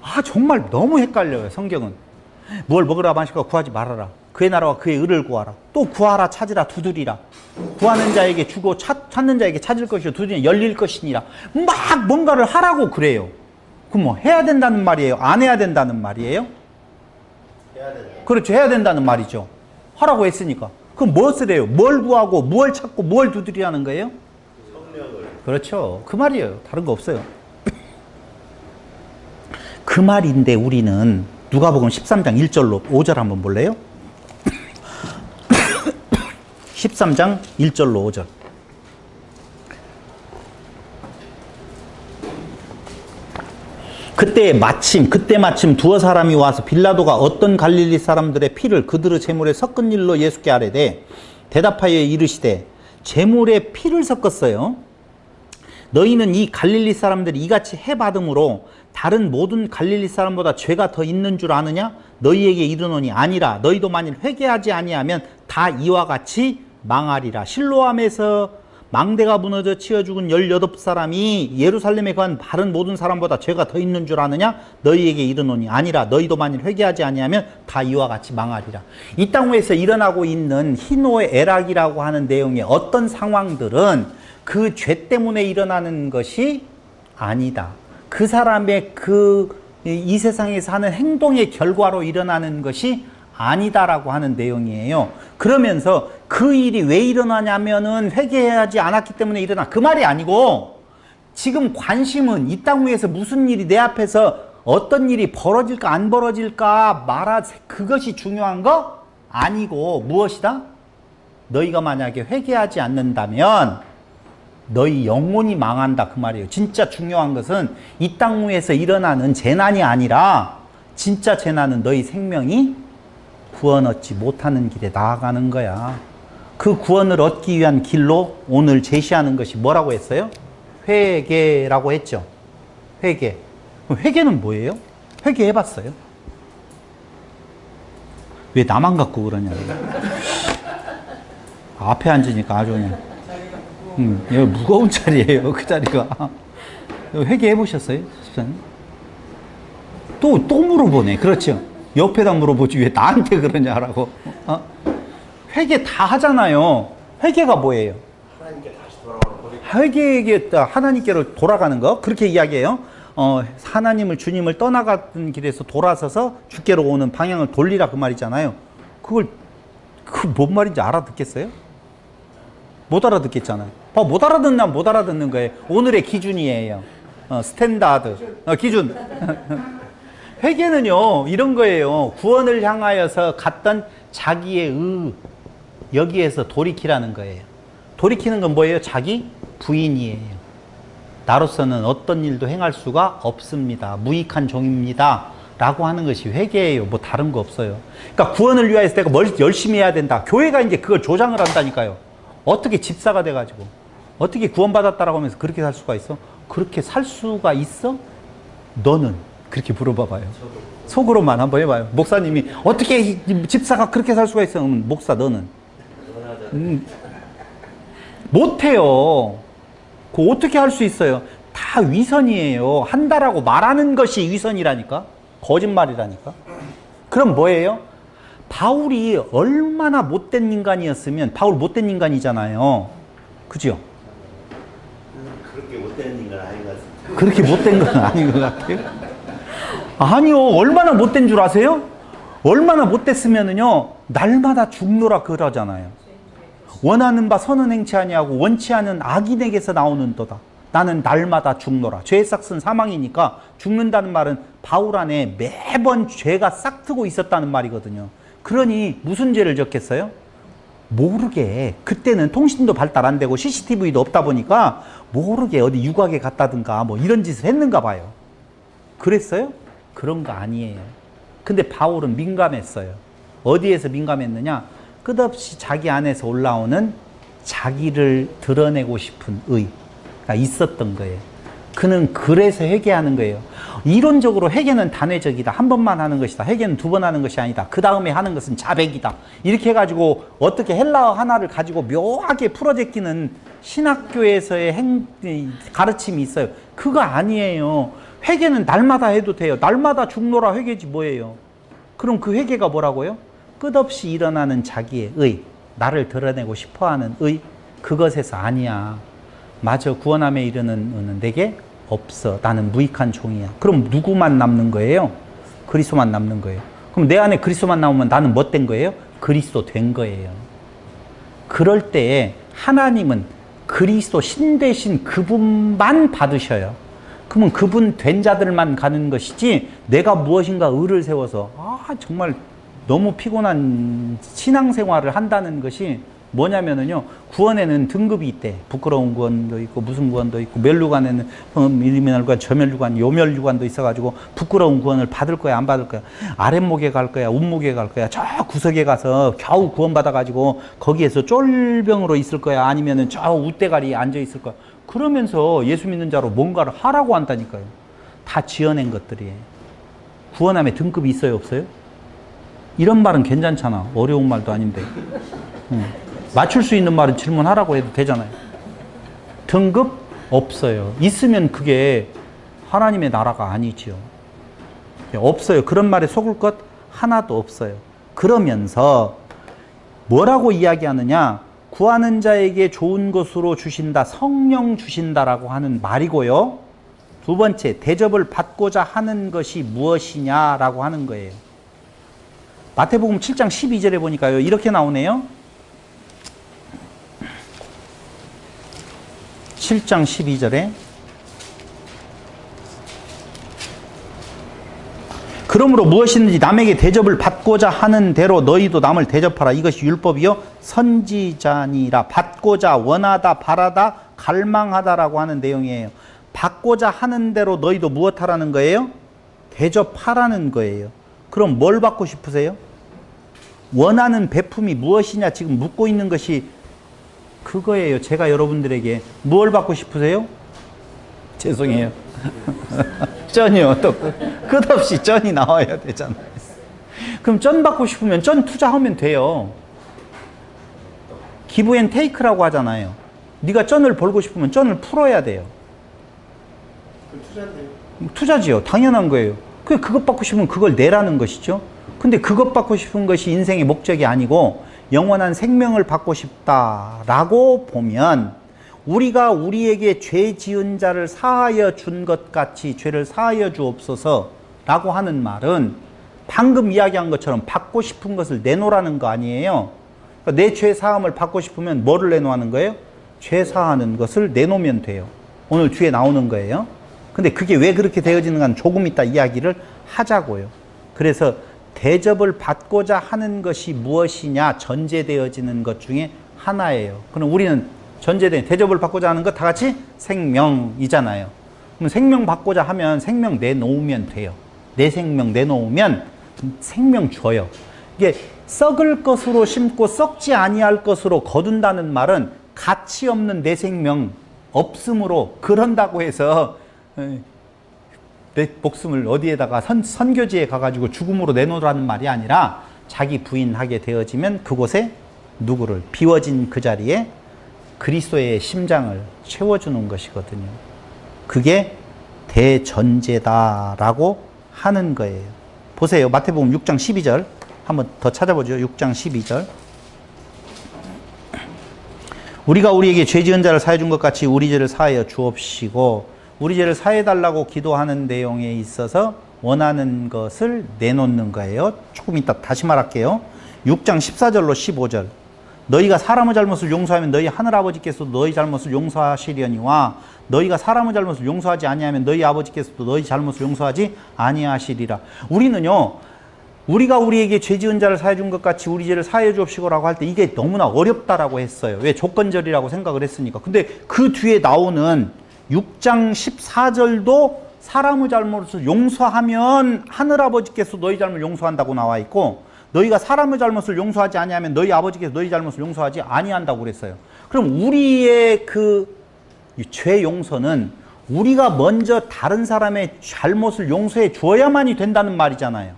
S1: 아 정말 너무 헷갈려요. 성경은 뭘 먹으라 마시라 구하지 말아라. 그의 나라와 그의 의를 구하라. 또 구하라 찾으라 두드리라. 구하는 자에게 주고 찾는 자에게 찾을 것이요 두드리면 열릴 것이니라. 막 뭔가를 하라고 그래요. 그럼 뭐 해야 된다는 말이에요? 안 해야 된다는 말이에요?
S2: 해야 된다.
S1: 그렇죠. 해야 된다는 말이죠. 하라고 했으니까. 그럼 무엇을 해요? 뭘 구하고 뭘 찾고 뭘 두드리라는 거예요?
S2: 성령을.
S1: 그렇죠. 그 말이에요. 다른 거 없어요. 그 말인데 우리는 누가복음 13장 1절로 5절 한번 볼래요? 13장 1절로 5절. 그때 마침 두어 사람이 와서 빌라도가 어떤 갈릴리 사람들의 피를 그들의 제물에 섞은 일로 예수께 아뢰되 대답하여 이르시되 제물에 피를 섞었어요. 너희는 이 갈릴리 사람들이 이같이 해받음으로 다른 모든 갈릴리 사람보다 죄가 더 있는 줄 아느냐? 너희에게 이르노니 아니라. 너희도 만일 회개하지 아니하면 다 이와 같이 망하리라. 실로암에서 망대가 무너져 치어 죽은 18사람이 예루살렘에 간 다른 모든 사람보다 죄가 더 있는 줄 아느냐? 너희에게 이르노니 아니라. 너희도 만일 회개하지 아니하면 다 이와 같이 망하리라. 이 땅 위에서 일어나고 있는 희노의 애락이라고 하는 내용의 어떤 상황들은 그 죄 때문에 일어나는 것이 아니다. 그 사람의 이 세상에서 하는 행동의 결과로 일어나는 것이 아니다라고 하는 내용이에요. 그러면서 그 일이 왜 일어나냐면은 회개하지 않았기 때문에 일어나. 그 말이 아니고 지금 관심은 이 땅 위에서 무슨 일이 내 앞에서 어떤 일이 벌어질까 안 벌어질까 그것이 중요한 거 아니고 무엇이다? 너희가 만약에 회개하지 않는다면 너희 영혼이 망한다 그 말이에요. 진짜 중요한 것은 이 땅 위에서 일어나는 재난이 아니라 진짜 재난은 너희 생명이 구원 얻지 못하는 길에 나아가는 거야. 그 구원을 얻기 위한 길로 오늘 제시하는 것이 뭐라고 했어요? 회개라고 했죠. 회개. 회개는 뭐예요? 회개해봤어요? 왜 나만 갖고 그러냐고. 앞에 앉으니까 아주 그냥 여기 무거운 자리예요. 그 자리가. 회개해보셨어요? 집사님? 또 물어보네. 그렇죠. 옆에다 물어보지 왜 나한테 그러냐라고. 회개 다 하잖아요. 회개가 뭐예요?
S2: 하나님께 다시 돌아오는 거죠.
S1: 회개에 하나님께로 돌아가는 거 그렇게 이야기해요. 하나님을 주님을 떠나가던 길에서 돌아서서 주께로 오는 방향을 돌리라 그 말이잖아요. 그 뭔 말인지 알아듣겠어요? 못 알아듣겠잖아요. 못 알아듣나 못 알아듣는 거예요. 오늘의 기준이에요. 스탠다드 기준. 회개는요 이런 거예요. 구원을 향하여서 갔던 자기의 여기에서 돌이키라는 거예요. 돌이키는 건 뭐예요? 자기 부인이에요. 나로서는 어떤 일도 행할 수가 없습니다. 무익한 종입니다. 라고 하는 것이 회개예요. 뭐 다른 거 없어요. 그러니까 구원을 위하여서 내가 뭘 열심히 해야 된다. 교회가 이제 그걸 조장을 한다니까요. 어떻게 집사가 돼가지고 어떻게 구원받았다라고 하면서 그렇게 살 수가 있어? 그렇게 살 수가 있어? 너는? 그렇게 물어봐봐요. 속으로만 한번 해봐요. 목사님이 어떻게 집사가 그렇게 살 수가 있어? 목사 너는? 못해요. 그거 어떻게 할 수 있어요? 다 위선이에요. 한다라고 말하는 것이 위선이라니까. 거짓말이라니까. 그럼 뭐예요? 바울이 얼마나 못된 인간이었으면 바울 못된 인간이잖아요. 그죠?
S2: 그렇게 못된 인간 아닌 것 같습니다.
S1: 그렇게 못된 건 아닌 것 같아요. 아니요. 얼마나 못된 줄 아세요? 얼마나 못됐으면은요 날마다 죽노라 그러잖아요. 원하는 바 선은 행치 아니하고 원치 않은 악인에게서 나오는도다. 나는 날마다 죽노라. 죄의 싹은 사망이니까 죽는다는 말은 바울 안에 매번 죄가 싹트고 있었다는 말이거든요. 그러니 무슨 죄를 졌겠어요? 모르게. 그때는 통신도 발달 안 되고 CCTV도 없다 보니까 모르게 어디 유곽에 갔다든가 뭐 이런 짓을 했는가 봐요. 그랬어요? 그런 거 아니에요. 근데 바울은 민감했어요. 어디에서 민감했느냐? 끝없이 자기 안에서 올라오는 자기를 드러내고 싶은 의가 있었던 거예요. 그는 그래서 회개하는 거예요. 이론적으로 회개는 단회적이다. 한 번만 하는 것이다. 회개는 두 번 하는 것이 아니다. 그 다음에 하는 것은 자백이다. 이렇게 해가지고 어떻게 헬라어 하나를 가지고 묘하게 풀어제끼는 신학교에서의 가르침이 있어요. 그거 아니에요. 회개는 날마다 해도 돼요. 날마다 죽노라 회개지 뭐예요. 그럼 그 회개가 뭐라고요? 끝없이 일어나는 자기의 의, 나를 드러내고 싶어하는 의, 그것에서 아니야. 맞아, 구원함에 이르는 의는 내게 없어. 나는 무익한 종이야. 그럼 누구만 남는 거예요? 그리스도만 남는 거예요. 그럼 내 안에 그리스도만 남으면 나는 뭐 된 거예요? 그리스도 된 거예요. 그럴 때에 하나님은 그리스도 신 대신 그분만 받으셔요. 그러면 그분 된 자들만 가는 것이지 내가 무엇인가 의를 세워서 정말 너무 피곤한 신앙생활을 한다는 것이 뭐냐면은요, 구원에는 등급이 있대. 부끄러운 구원도 있고 무슨 구원도 있고, 멸류관에는 일미멸관, 저멸류관, 요멸류관도 있어가지고 부끄러운 구원을 받을 거야 안 받을 거야, 아랫목에 갈 거야 운목에 갈 거야, 저 구석에 가서 겨우 구원 받아가지고 거기에서 쫄병으로 있을 거야, 아니면은 저 우대가리에 앉아 있을 거야. 그러면서 예수 믿는 자로 뭔가를 하라고 한다니까요. 다 지어낸 것들이에요. 구원함에 등급이 있어요 없어요? 이런 말은 괜찮잖아. 어려운 말도 아닌데. 맞출 수 있는 말은 질문하라고 해도 되잖아요. 등급 없어요. 있으면 그게 하나님의 나라가 아니지요. 없어요. 그런 말에 속을 것 하나도 없어요. 그러면서 뭐라고 이야기하느냐? 구하는 자에게 좋은 것으로 주신다, 성령 주신다라고 하는 말이고요. 두 번째, 대접을 받고자 하는 것이 무엇이냐라고 하는 거예요. 마태복음 7장 12절에 보니까요, 이렇게 나오네요. 7장 12절에 그러므로 무엇이든지 남에게 대접을 받고자 하는 대로 너희도 남을 대접하라. 이것이 율법이요 선지자니라. 받고자, 원하다, 바라다, 갈망하다라고 하는 내용이에요. 받고자 하는 대로 너희도 무엇하라는 거예요? 대접하라는 거예요. 그럼 뭘 받고 싶으세요? 원하는 베품이 무엇이냐 지금 묻고 있는 것이 그거예요. 제가 여러분들에게 뭘 받고 싶으세요? 죄송해요. 쩐이요. 또 끝없이 쩐이 나와야 되잖아요. 그럼 쩐 받고 싶으면 쩐 투자하면 돼요. 기브 앤 테이크라고 하잖아요. 네가 쩐을 벌고 싶으면 쩐을 풀어야 돼요.
S2: 투자인데요.
S1: 투자지요. 당연한 거예요. 그것 받고 싶으면 그걸 내라는 것이죠. 근데 그것 받고 싶은 것이 인생의 목적이 아니고 영원한 생명을 받고 싶다라고 보면 우리가 우리에게 죄 지은 자를 사하여 준 것 같이 죄를 사하여 주옵소서 라고 하는 말은 방금 이야기한 것처럼 받고 싶은 것을 내놓으라는 거 아니에요. 그러니까 내 죄 사함을 받고 싶으면 뭐를 내놓는 거예요? 죄 사하는 것을 내놓으면 돼요. 오늘 뒤에 나오는 거예요. 근데 그게 왜 그렇게 되어지는가는 조금 이따 이야기를 하자고요. 그래서 대접을 받고자 하는 것이 무엇이냐 전제되어지는 것 중에 하나예요. 그럼 우리는 전제된 대접을 받고자 하는 것 다 같이 생명이잖아요. 그럼 생명 받고자 하면 생명 내놓으면 돼요. 내 생명 내놓으면 생명 줘요. 이게 썩을 것으로 심고 썩지 아니할 것으로 거둔다는 말은 가치 없는 내 생명 없음으로 그런다고 해서 내 목숨을 어디에다가 선교지에 가가지고 죽음으로 내놓으라는 말이 아니라 자기 부인하게 되어지면 그곳에 누구를 비워진 그 자리에 그리스도의 심장을 채워주는 것이거든요. 그게 대전제다라고 하는 거예요. 보세요. 마태복음 6장 12절 한번 더 찾아보죠. 6장 12절 우리가 우리에게 죄 지은 자를 사해 준 것 같이 우리 죄를 사하여 주옵시고 우리 죄를 사해달라고 기도하는 내용에 있어서 원하는 것을 내놓는 거예요. 조금 이따 다시 말할게요. 6장 14절로 15절 너희가 사람의 잘못을 용서하면 너희 하늘아버지께서도 너희 잘못을 용서하시려니와 너희가 사람의 잘못을 용서하지 아니하면 너희 아버지께서도 너희 잘못을 용서하지 아니하시리라. 우리는요 우리가 우리에게 죄 지은 자를 사해 준 것 같이 우리 죄를 사해 주옵시고라고 할 때 이게 너무나 어렵다라고 했어요. 왜? 조건절이라고 생각을 했으니까. 근데 그 뒤에 나오는 6장 14절도 사람의 잘못을 용서하면 하늘아버지께서 너희 잘못을 용서한다고 나와 있고, 너희가 사람의 잘못을 용서하지 아니하면 너희 아버지께서 너희 잘못을 용서하지 아니한다고 그랬어요. 그럼 우리의 그 죄 용서는 우리가 먼저 다른 사람의 잘못을 용서해 주어야만이 된다는 말이잖아요.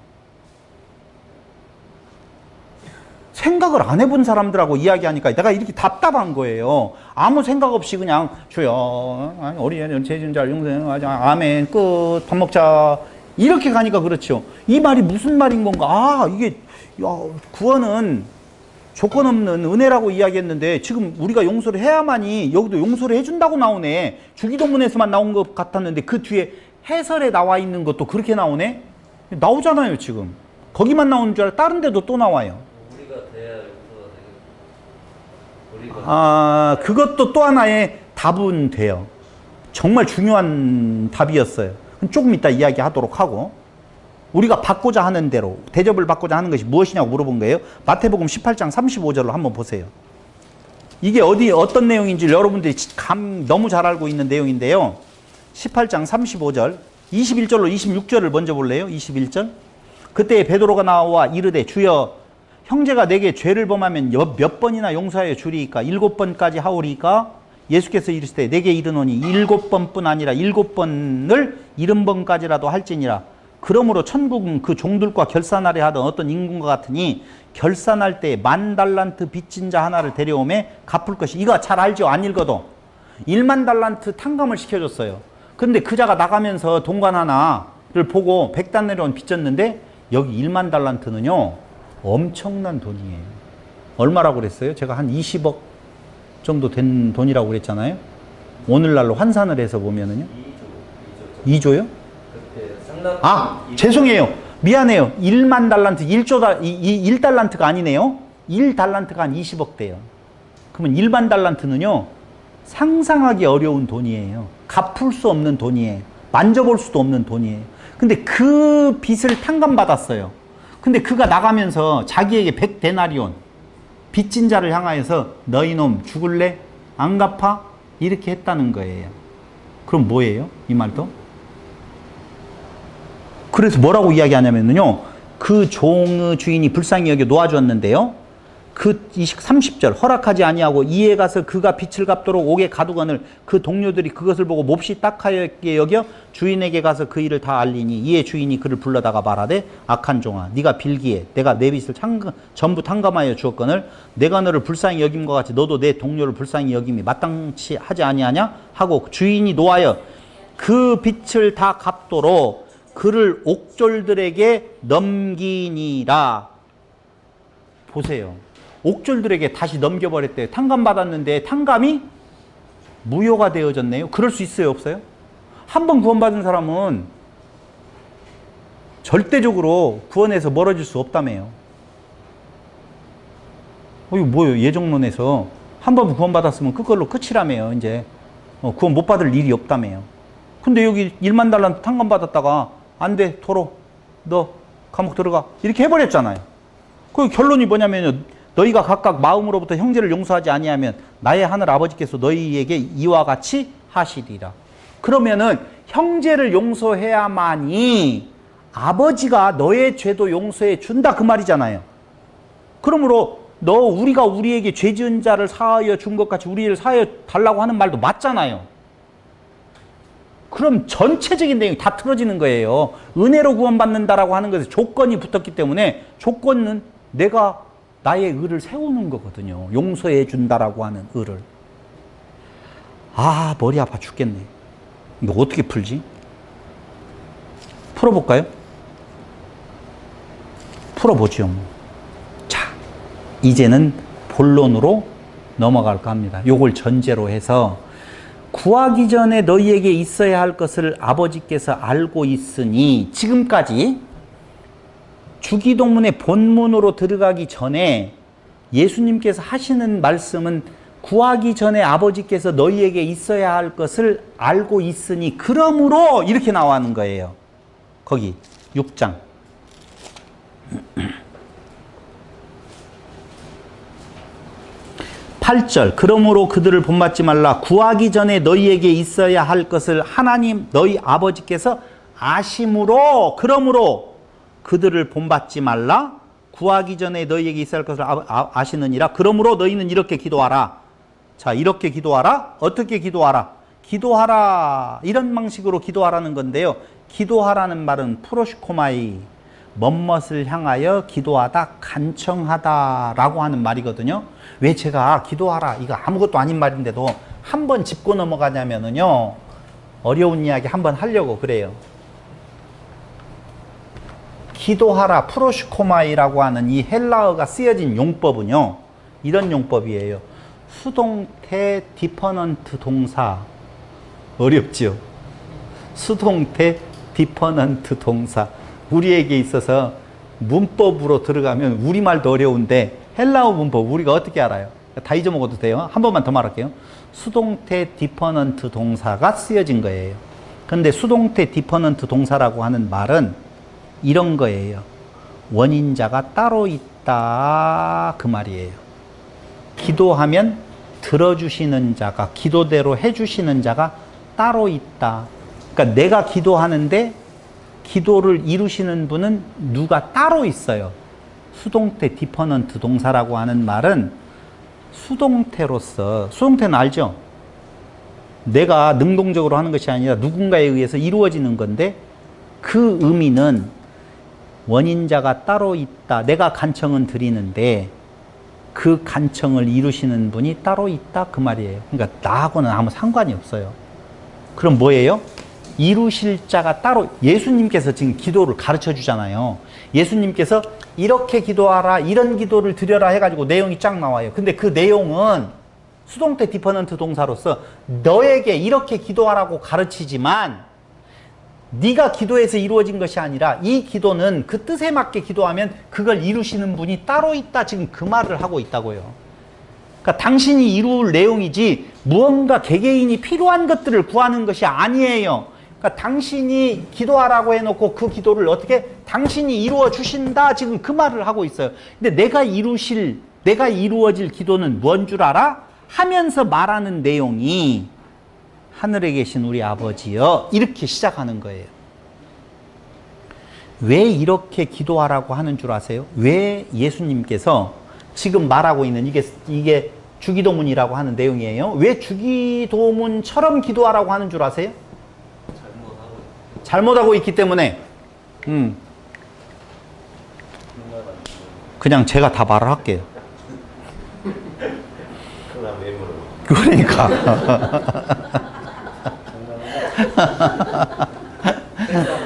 S1: 생각을 안 해본 사람들하고 이야기하니까 내가 이렇게 답답한 거예요. 아무 생각 없이 그냥 주여 우리의 죄 지은 자를 용서해 아멘 끝 밥 먹자 이렇게 가니까 그렇죠. 이 말이 무슨 말인 건가? 아 이게 구원은 조건 없는 은혜라고 이야기했는데 지금 우리가 용서를 해야만이 여기도 용서를 해준다고 나오네. 주기도문에서만 나온 것 같았는데 그 뒤에 해설에 나와 있는 것도 그렇게 나오네. 나오잖아요 지금. 거기만 나오는 줄 알아. 다른 데도 또 나와요. 아, 그것도 또 하나의 답은 돼요. 정말 중요한 답이었어요. 조금 이따 이야기하도록 하고, 우리가 받고자 하는 대로 대접을 받고자 하는 것이 무엇이냐고 물어본 거예요. 마태복음 18장 35절로 한번 보세요. 이게 어떤 내용인지 여러분들이 너무 잘 알고 있는 내용인데요. 18장 35절 21절로 26절을 먼저 볼래요? 21절. 그때 베드로가 나와 이르되 주여 형제가 내게 죄를 범하면 몇 번이나 용서하여 주리이까? 7번까지 하오리이까? 예수께서 이르시되 내게 이르노니 7번뿐 아니라 7번을 70번까지라도 할지니라. 그러므로 천국은 그 종들과 결산하려 하던 어떤 임금과 같으니 결산할 때 10,000달란트 빚진 자 하나를 데려오매 갚을 것이. 이거 잘 알죠? 안 읽어도. 10,000달란트 탕감을 시켜줬어요. 그런데 그 자가 나가면서 동관 하나를 보고 100달러를 빚졌는데 여기 10,000달란트는요 엄청난 돈이에요. 얼마라고 그랬어요? 제가 한 20억 정도 된 돈이라고 그랬잖아요. 오늘날로 환산을 해서 보면은요. 2조요? 아, 죄송해요. 미안해요. 10,000달란트, 1달란트가 아니네요. 1달란트가 한 20억 대요. 그러면 10,000달란트는요, 상상하기 어려운 돈이에요. 갚을 수 없는 돈이에요. 만져볼 수도 없는 돈이에요. 근데 그 빚을 탕감받았어요. 근데 그가 나가면서 자기에게 100데나리온 빚진 자를 향하여서 너희 놈 죽을래? 안 갚아? 이렇게 했다는 거예요. 그럼 뭐예요? 이 말도? 그래서 뭐라고 이야기하냐면요. 그 종의 주인이 불쌍히 여겨 놓아주었는데요. 그 30절 허락하지 아니하고 이에 가서 그가 빚을 갚도록 옥에 가두거늘 그 동료들이 그것을 보고 몹시 딱하게 여겨 주인에게 가서 그 일을 다 알리니 이에 주인이 그를 불러다가 말하되 악한 종아 네가 빌기에 내가 내 빚을 전부 탕감하여 주었거늘 내가 너를 불쌍히 여김과 같이 너도 내 동료를 불쌍히 여김이 마땅치 하지 아니하냐 하고 주인이 노하여 그 빚을 다 갚도록 그를 옥졸들에게 넘기니라. 보세요. 옥졸들에게 다시 넘겨버렸대요. 탕감받았는데 탕감이 무효가 되어졌네요. 그럴 수 있어요? 없어요? 한 번 구원받은 사람은 절대적으로 구원에서 멀어질 수 없다며요. 이거 뭐예요? 예정론에서 한 번 구원받았으면 그걸로 끝이라며요. 이제 구원 못 받을 일이 없다며요. 근데 여기 10,000달란트 탕감받았다가 안 돼, 토로 너 감옥 들어가 이렇게 해버렸잖아요. 그 결론이 뭐냐면요. 너희가 각각 마음으로부터 형제를 용서하지 아니하면 나의 하늘 아버지께서 너희에게 이와 같이 하시리라. 그러면은 형제를 용서해야만이 아버지가 너의 죄도 용서해 준다 그 말이잖아요. 그러므로 우리가 우리에게 죄 지은 자를 사하여 준 것 같이 우리를 사하여 달라고 하는 말도 맞잖아요. 그럼 전체적인 내용이 다 틀어지는 거예요. 은혜로 구원받는다라고 하는 것에 조건이 붙었기 때문에 조건은 내가 나의 의를 세우는 거거든요. 용서해 준다라고 하는 의를. 아, 머리 아파 죽겠네. 이거 어떻게 풀지? 풀어볼까요? 풀어보죠. 자, 이제는 본론으로 넘어갈까 합니다. 요걸 전제로 해서 구하기 전에 너희에게 있어야 할 것을 아버지께서 알고 있으니 지금까지 주기도문의 본문으로 들어가기 전에 예수님께서 하시는 말씀은 구하기 전에 아버지께서 너희에게 있어야 할 것을 알고 있으니 그러므로 이렇게 나와는 거예요. 거기 6장 (8절) 그러므로 그들을 본받지 말라. 구하기 전에 너희에게 있어야 할 것을 하나님 너희 아버지께서 아심으로, 그러므로 그들을 본받지 말라. 구하기 전에 너희에게 있어야 할 것을 아시느니라. 그러므로 너희는 이렇게 기도하라. 자, 이렇게 기도하라. 어떻게 기도하라? 기도하라. 이런 방식으로 기도하라는 건데요. 기도하라는 말은 프로시코마이, 멋멋을 향하여 기도하다, 간청하다 라고 하는 말이거든요. 왜 제가 기도하라, 이거 아무것도 아닌 말인데도 한번 짚고 넘어가냐면요, 어려운 이야기 한번 하려고 그래요. 기도하라, 프로시코마이라고 하는 이 헬라어가 쓰여진 용법은요, 이런 용법이에요. 수동태 디퍼넌트 동사. 어렵죠? 수동태 디퍼넌트 동사. 우리에게 있어서 문법으로 들어가면 우리말도 어려운데 헬라어 문법 우리가 어떻게 알아요? 다 잊어먹어도 돼요. 한 번만 더 말할게요. 수동태 디퍼넌트 동사가 쓰여진 거예요. 근데 수동태 디퍼넌트 동사라고 하는 말은 이런 거예요. 원인자가 따로 있다, 그 말이에요. 기도하면 들어주시는 자가, 기도대로 해주시는 자가 따로 있다. 그러니까 내가 기도하는데 기도를 이루시는 분은 누가 따로 있어요. 수동태 디퍼넌트 동사라고 하는 말은 수동태로서, 수동태는 알죠? 내가 능동적으로 하는 것이 아니라 누군가에 의해서 이루어지는 건데, 그 의미는 원인자가 따로 있다. 내가 간청은 드리는데 그 간청을 이루시는 분이 따로 있다, 그 말이에요. 그러니까 나하고는 아무 상관이 없어요. 그럼 뭐예요? 이루실 자가 따로, 예수님께서 지금 기도를 가르쳐 주잖아요. 예수님께서 이렇게 기도하라, 이런 기도를 드려라 해가지고 내용이 쫙 나와요. 근데 그 내용은 수동태 디퍼넌트 동사로서 너에게 이렇게 기도하라고 가르치지만 네가 기도해서 이루어진 것이 아니라 이 기도는 그 뜻에 맞게 기도하면 그걸 이루시는 분이 따로 있다, 지금 그 말을 하고 있다고요. 그러니까 당신이 이룰 내용이지 무언가 개개인이 필요한 것들을 구하는 것이 아니에요. 그러니까 당신이 기도하라고 해놓고 그 기도를 어떻게 당신이 이루어 주신다, 지금 그 말을 하고 있어요. 근데 내가 이루어질 기도는 뭔 줄 알아? 하면서 말하는 내용이 하늘에 계신 우리 아버지여, 이렇게 시작하는 거예요. 왜 이렇게 기도하라고 하는 줄 아세요? 왜 예수님께서 지금 말하고 있는 이게 주기도문이라고 하는 내용이에요. 왜 주기도문처럼 기도하라고 하는 줄 아세요? 잘못하고 있기 때문에. 그냥 제가 다 말을 할게요. 그러니까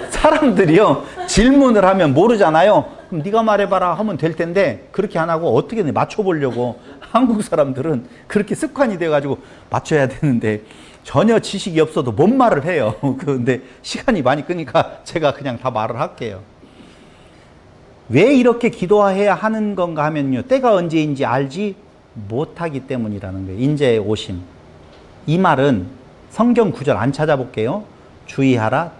S1: 사람들이요, 질문을 하면 모르잖아요. 그럼 네가 말해봐라 하면 될 텐데 그렇게 안 하고 어떻게든 맞춰보려고, 한국 사람들은 그렇게 습관이 돼가지고 맞춰야 되는데 전혀 지식이 없어도 뭔 말을 해요. 그런데 시간이 많이 끄니까 제가 그냥 다 말을 할게요. 왜 이렇게 기도해야 하는 건가 하면요, 때가 언제인지 알지 못하기 때문이라는 거예요. 인자의 오심. 이 말은 성경 구절 안 찾아볼게요. 주의하라,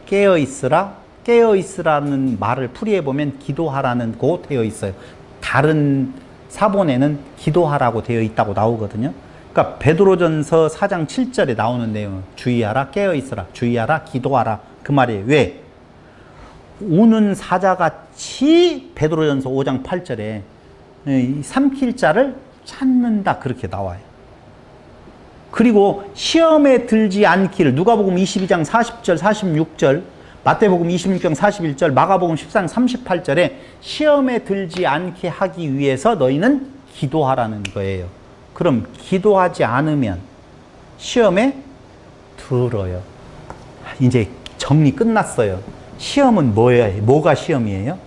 S1: 깨어있으라. 깨어있으라는 말을 풀이해보면 기도하라는 고 되어 있어요. 다른 사본에는 기도하라고 되어 있다고 나오거든요. 그러니까 베드로전서 4장 7절에 나오는 내용, 주의하라, 깨어있으라, 주의하라, 기도하라, 그 말이에요. 왜? 우는 사자같이 베드로전서 5장 8절에 삼킬 자를 찾는다, 그렇게 나와요. 그리고 시험에 들지 않기를, 누가복음 22장 40절 46절, 마태복음 26장 41절, 마가복음 14장 38절에 시험에 들지 않게 하기 위해서 너희는 기도하라는 거예요. 그럼 기도하지 않으면 시험에 들어요. 이제 정리 끝났어요. 시험은 뭐예요? 뭐가 시험이에요?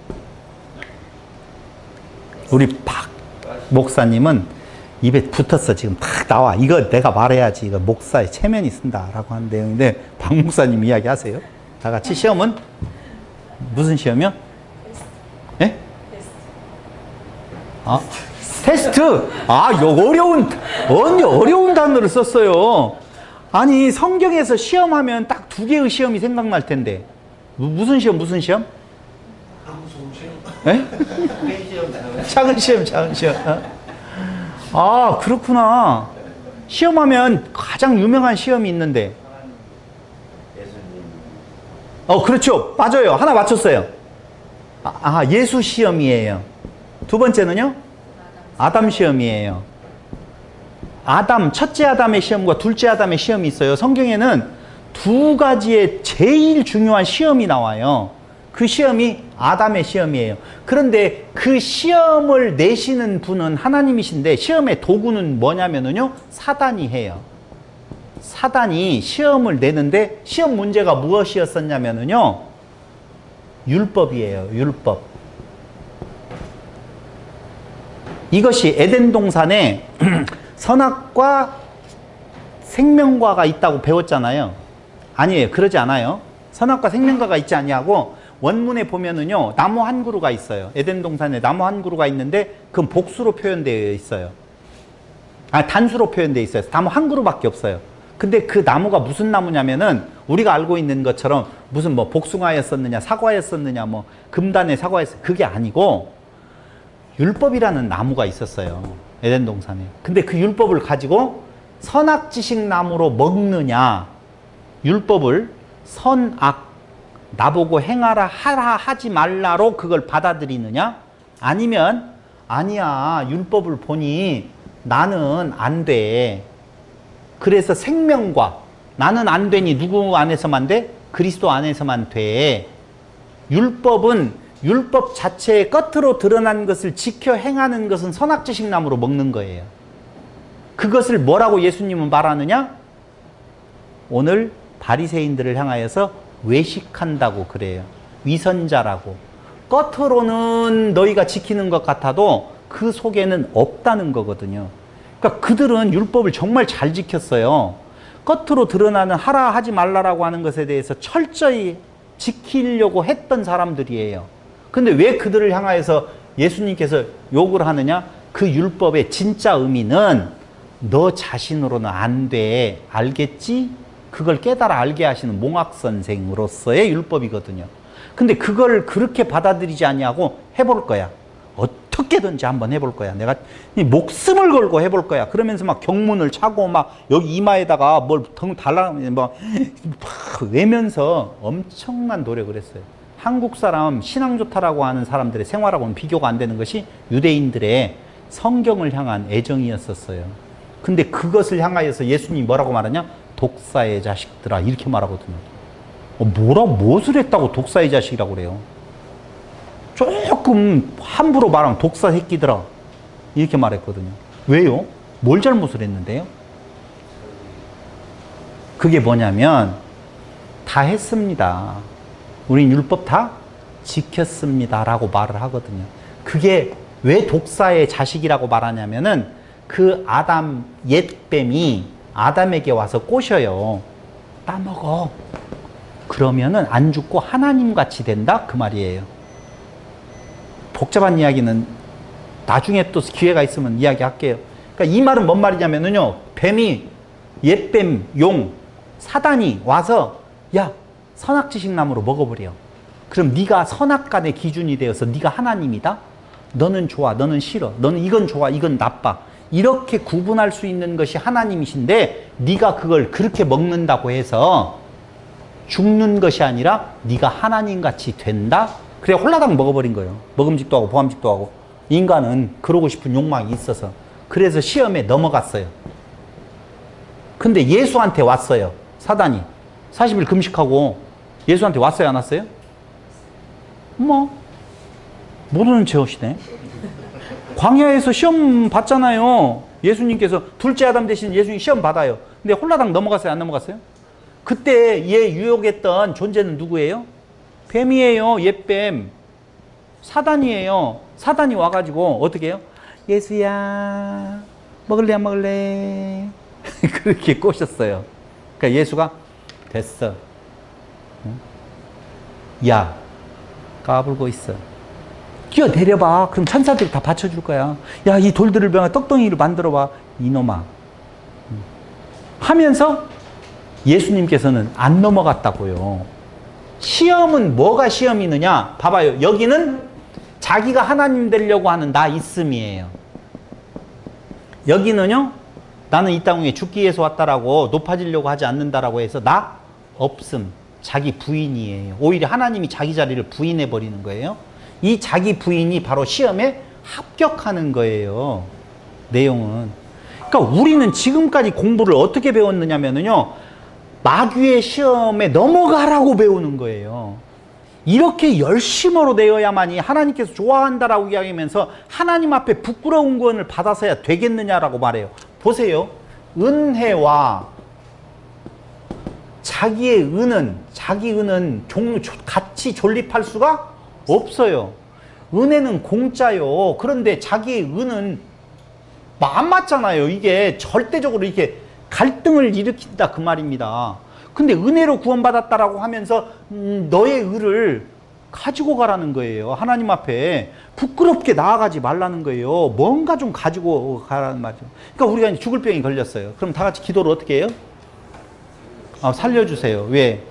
S1: 우리 박 목사님은 입에 붙었어. 지금 팍 나와. 이거 내가 말해야지. 이거 목사의 체면이 쓴다라고 하는 내용인데, 박 목사님 이야기 하세요. 다 같이. 시험은 무슨 시험이요? 예? 아, 테스트. 아, 어려운 단어를 썼어요. 아니, 성경에서 시험하면 딱 두 개의 시험이 생각날 텐데. 무슨 시험?
S3: 한국 시험.
S1: 에?
S2: 큰 시험 나오면
S1: 작은 시험, 작은 시험. 아, 그렇구나. 시험하면 가장 유명한 시험이 있는데.
S2: 예수님.
S1: 그렇죠. 맞아요. 하나 맞췄어요. 예수 시험이에요. 두 번째는요? 아담 시험이에요. 첫째 아담의 시험과 둘째 아담의 시험이 있어요. 성경에는 두 가지의 제일 중요한 시험이 나와요. 그 시험이 아담의 시험이에요. 그런데 그 시험을 내시는 분은 하나님이신데 시험의 도구는 뭐냐면요, 사단이 해요. 사단이 시험을 내는데 시험 문제가 무엇이었었냐면요, 율법이에요. 율법. 이것이 에덴 동산에 선악과 생명과가 있다고 배웠잖아요. 아니에요. 그러지 않아요. 선악과 생명과가 있지 아니하고 원문에 보면은요, 나무 한 그루가 있어요. 에덴 동산에 나무 한 그루가 있는데 그건 복수로 표현되어 있어요. 단수로 표현되어 있어요. 나무 한 그루밖에 없어요. 근데 그 나무가 무슨 나무냐면은 우리가 알고 있는 것처럼 무슨 뭐 복숭아였었느냐, 사과였었느냐, 뭐 금단의 사과였었, 그게 아니고 율법이라는 나무가 있었어요. 에덴 동산에. 근데 그 율법을 가지고 선악지식 나무로 먹느냐, 율법을 선악, 나보고 행하라, 하라, 하지 말라로 그걸 받아들이느냐, 아니면 아니야, 율법을 보니 나는 안 돼. 그래서 생명과, 나는 안 되니 누구 안에서만 돼? 그리스도 안에서만 돼. 율법은 율법 자체의 겉으로 드러난 것을 지켜 행하는 것은 선악지식 나무로 먹는 거예요. 그것을 뭐라고 예수님은 말하느냐? 오늘 바리새인들을 향하여서 외식한다고 그래요. 위선자라고. 겉으로는 너희가 지키는 것 같아도 그 속에는 없다는 거거든요. 그러니까 그들은 율법을 정말 잘 지켰어요. 겉으로 드러나는 하라 하지 말라라고 하는 것에 대해서 철저히 지키려고 했던 사람들이에요. 근데 왜 그들을 향하여서 예수님께서 욕을 하느냐? 그 율법의 진짜 의미는 너 자신으로는 안 돼. 알겠지? 그걸 깨달아 알게 하시는 몽학선생으로서의 율법이거든요. 근데 그걸 그렇게 받아들이지 않냐고 해볼 거야. 어떻게든지 한번 해볼 거야. 내가 목숨을 걸고 해볼 거야. 그러면서 막 경문을 차고 막 여기 이마에다가 뭘 달라 막 외면서 엄청난 노력을 했어요. 한국 사람 신앙 좋다라고 하는 사람들의 생활하고는 비교가 안 되는 것이 유대인들의 성경을 향한 애정이었었어요. 근데 그것을 향하여서 예수님이 뭐라고 말하냐? 독사의 자식들아, 이렇게 말하거든요. 무엇을 했다고 독사의 자식이라고 그래요? 조금 함부로 말하면 독사 새끼들아, 이렇게 말했거든요. 왜요? 뭘 잘못을 했는데요? 그게 뭐냐면 다 했습니다. 우린 율법 다 지켰습니다 라고 말을 하거든요. 그게 왜 독사의 자식이라고 말하냐면은 그 아담 옛뱀이 아담에게 와서 꼬셔요. 따먹어. 그러면은 안 죽고 하나님같이 된다? 그 말이에요. 복잡한 이야기는 나중에 또 기회가 있으면 이야기할게요. 그러니까 이 말은 뭔 말이냐면요, 뱀이, 옛뱀, 용, 사단이 와서 야, 선악지식 나무로 먹어버려. 그럼 네가 선악간의 기준이 되어서 네가 하나님이다? 너는 좋아, 너는 싫어. 너는 이건 좋아, 이건 나빠. 이렇게 구분할 수 있는 것이 하나님이신데 네가 그걸 그렇게 먹는다고 해서 죽는 것이 아니라 네가 하나님같이 된다? 그래 홀라당 먹어버린 거예요. 먹음직도 하고 보암직도 하고. 인간은 그러고 싶은 욕망이 있어서. 그래서 시험에 넘어갔어요. 근데 예수한테 왔어요. 사단이 40일 금식하고 예수한테 왔어요, 안 왔어요? 모르는 체 하시네. 광야에서 시험 받잖아요. 예수님께서 둘째 아담 대신 예수님 시험 받아요. 근데 홀라당 넘어갔어요, 안 넘어갔어요? 그때 얘 유혹했던 존재는 누구예요? 뱀이에요. 옛뱀. 사단이에요. 사단이 와가지고 어떻게 해요? 예수야, 먹을래 안 먹을래? 그렇게 꼬셨어요. 그러니까 예수가 됐어. 야, 까불고 있어. 뛰어내려봐. 그럼 천사들이 다 받쳐줄 거야. 야, 이 돌들을 병해 떡덩이를 만들어봐. 이놈아. 하면서 예수님께서는 안 넘어갔다고요. 시험은 뭐가 시험이느냐? 봐봐요. 여기는 자기가 하나님 되려고 하는 나 있음이에요. 여기는요, 나는 이 땅 위에 죽기 위해서 왔다라고 높아지려고 하지 않는다라고 해서 나 없음, 자기 부인이에요. 오히려 하나님이 자기 자리를 부인해 버리는 거예요. 이 자기 부인이 바로 시험에 합격하는 거예요. 내용은. 그러니까 우리는 지금까지 공부를 어떻게 배웠느냐면요, 마귀의 시험에 넘어가라고 배우는 거예요. 이렇게 열심으로 되어야만이 하나님께서 좋아한다라고 이야기하면서 하나님 앞에 부끄러운 구원을 받아서야 되겠느냐라고 말해요. 보세요. 은혜와 자기 은은 같이 존립할 수가 없어요. 은혜는 공짜요. 그런데 자기의 은은 안 맞잖아요. 이게 절대적으로 이렇게 갈등을 일으킨다 그 말입니다. 근데 은혜로 구원받았다라고 하면서 너의 의를 가지고 가라는 거예요. 하나님 앞에 부끄럽게 나아가지 말라는 거예요. 뭔가 좀 가지고 가라는 말이죠. 그러니까 우리가 이제 죽을 병이 걸렸어요. 그럼 다 같이 기도를 어떻게 해요? 살려주세요. 왜?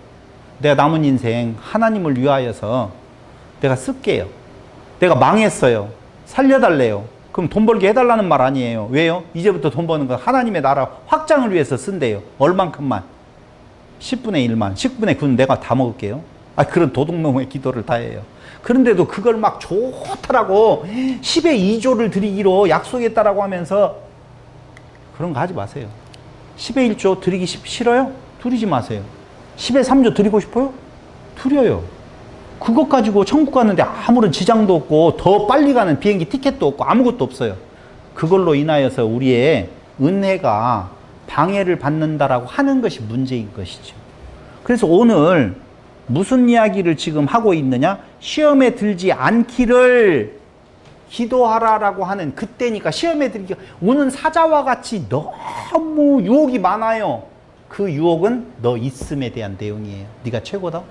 S1: 내가 남은 인생 하나님을 위하여서 내가 쓸게요. 내가 망했어요. 살려달래요. 그럼 돈 벌게 해달라는 말 아니에요. 왜요? 이제부터 돈 버는 건 하나님의 나라 확장을 위해서 쓴대요. 얼만큼만? 10분의 1만, 10분의 9는 내가 다 먹을게요. 그런 도둑놈의 기도를 다 해요. 그런데도 그걸 막 좋다라고 10의 2조를 드리기로 약속했다라고 하면서 그런 거 하지 마세요. 10의 1조 드리기 싫어요? 드리지 마세요. 10의 3조 드리고 싶어요? 드려요. 그것 가지고 천국 갔는데 아무런 지장도 없고 더 빨리 가는 비행기 티켓도 없고 아무것도 없어요. 그걸로 인하여서 우리의 은혜가 방해를 받는다라고 하는 것이 문제인 것이죠. 그래서 오늘 무슨 이야기를 지금 하고 있느냐? 시험에 들지 않기를 기도하라라고 하는 그때니까 시험에 들기 오는 사자와 같이 너무 유혹이 많아요. 그 유혹은 너 있음에 대한 내용이에요. 네가 최고다.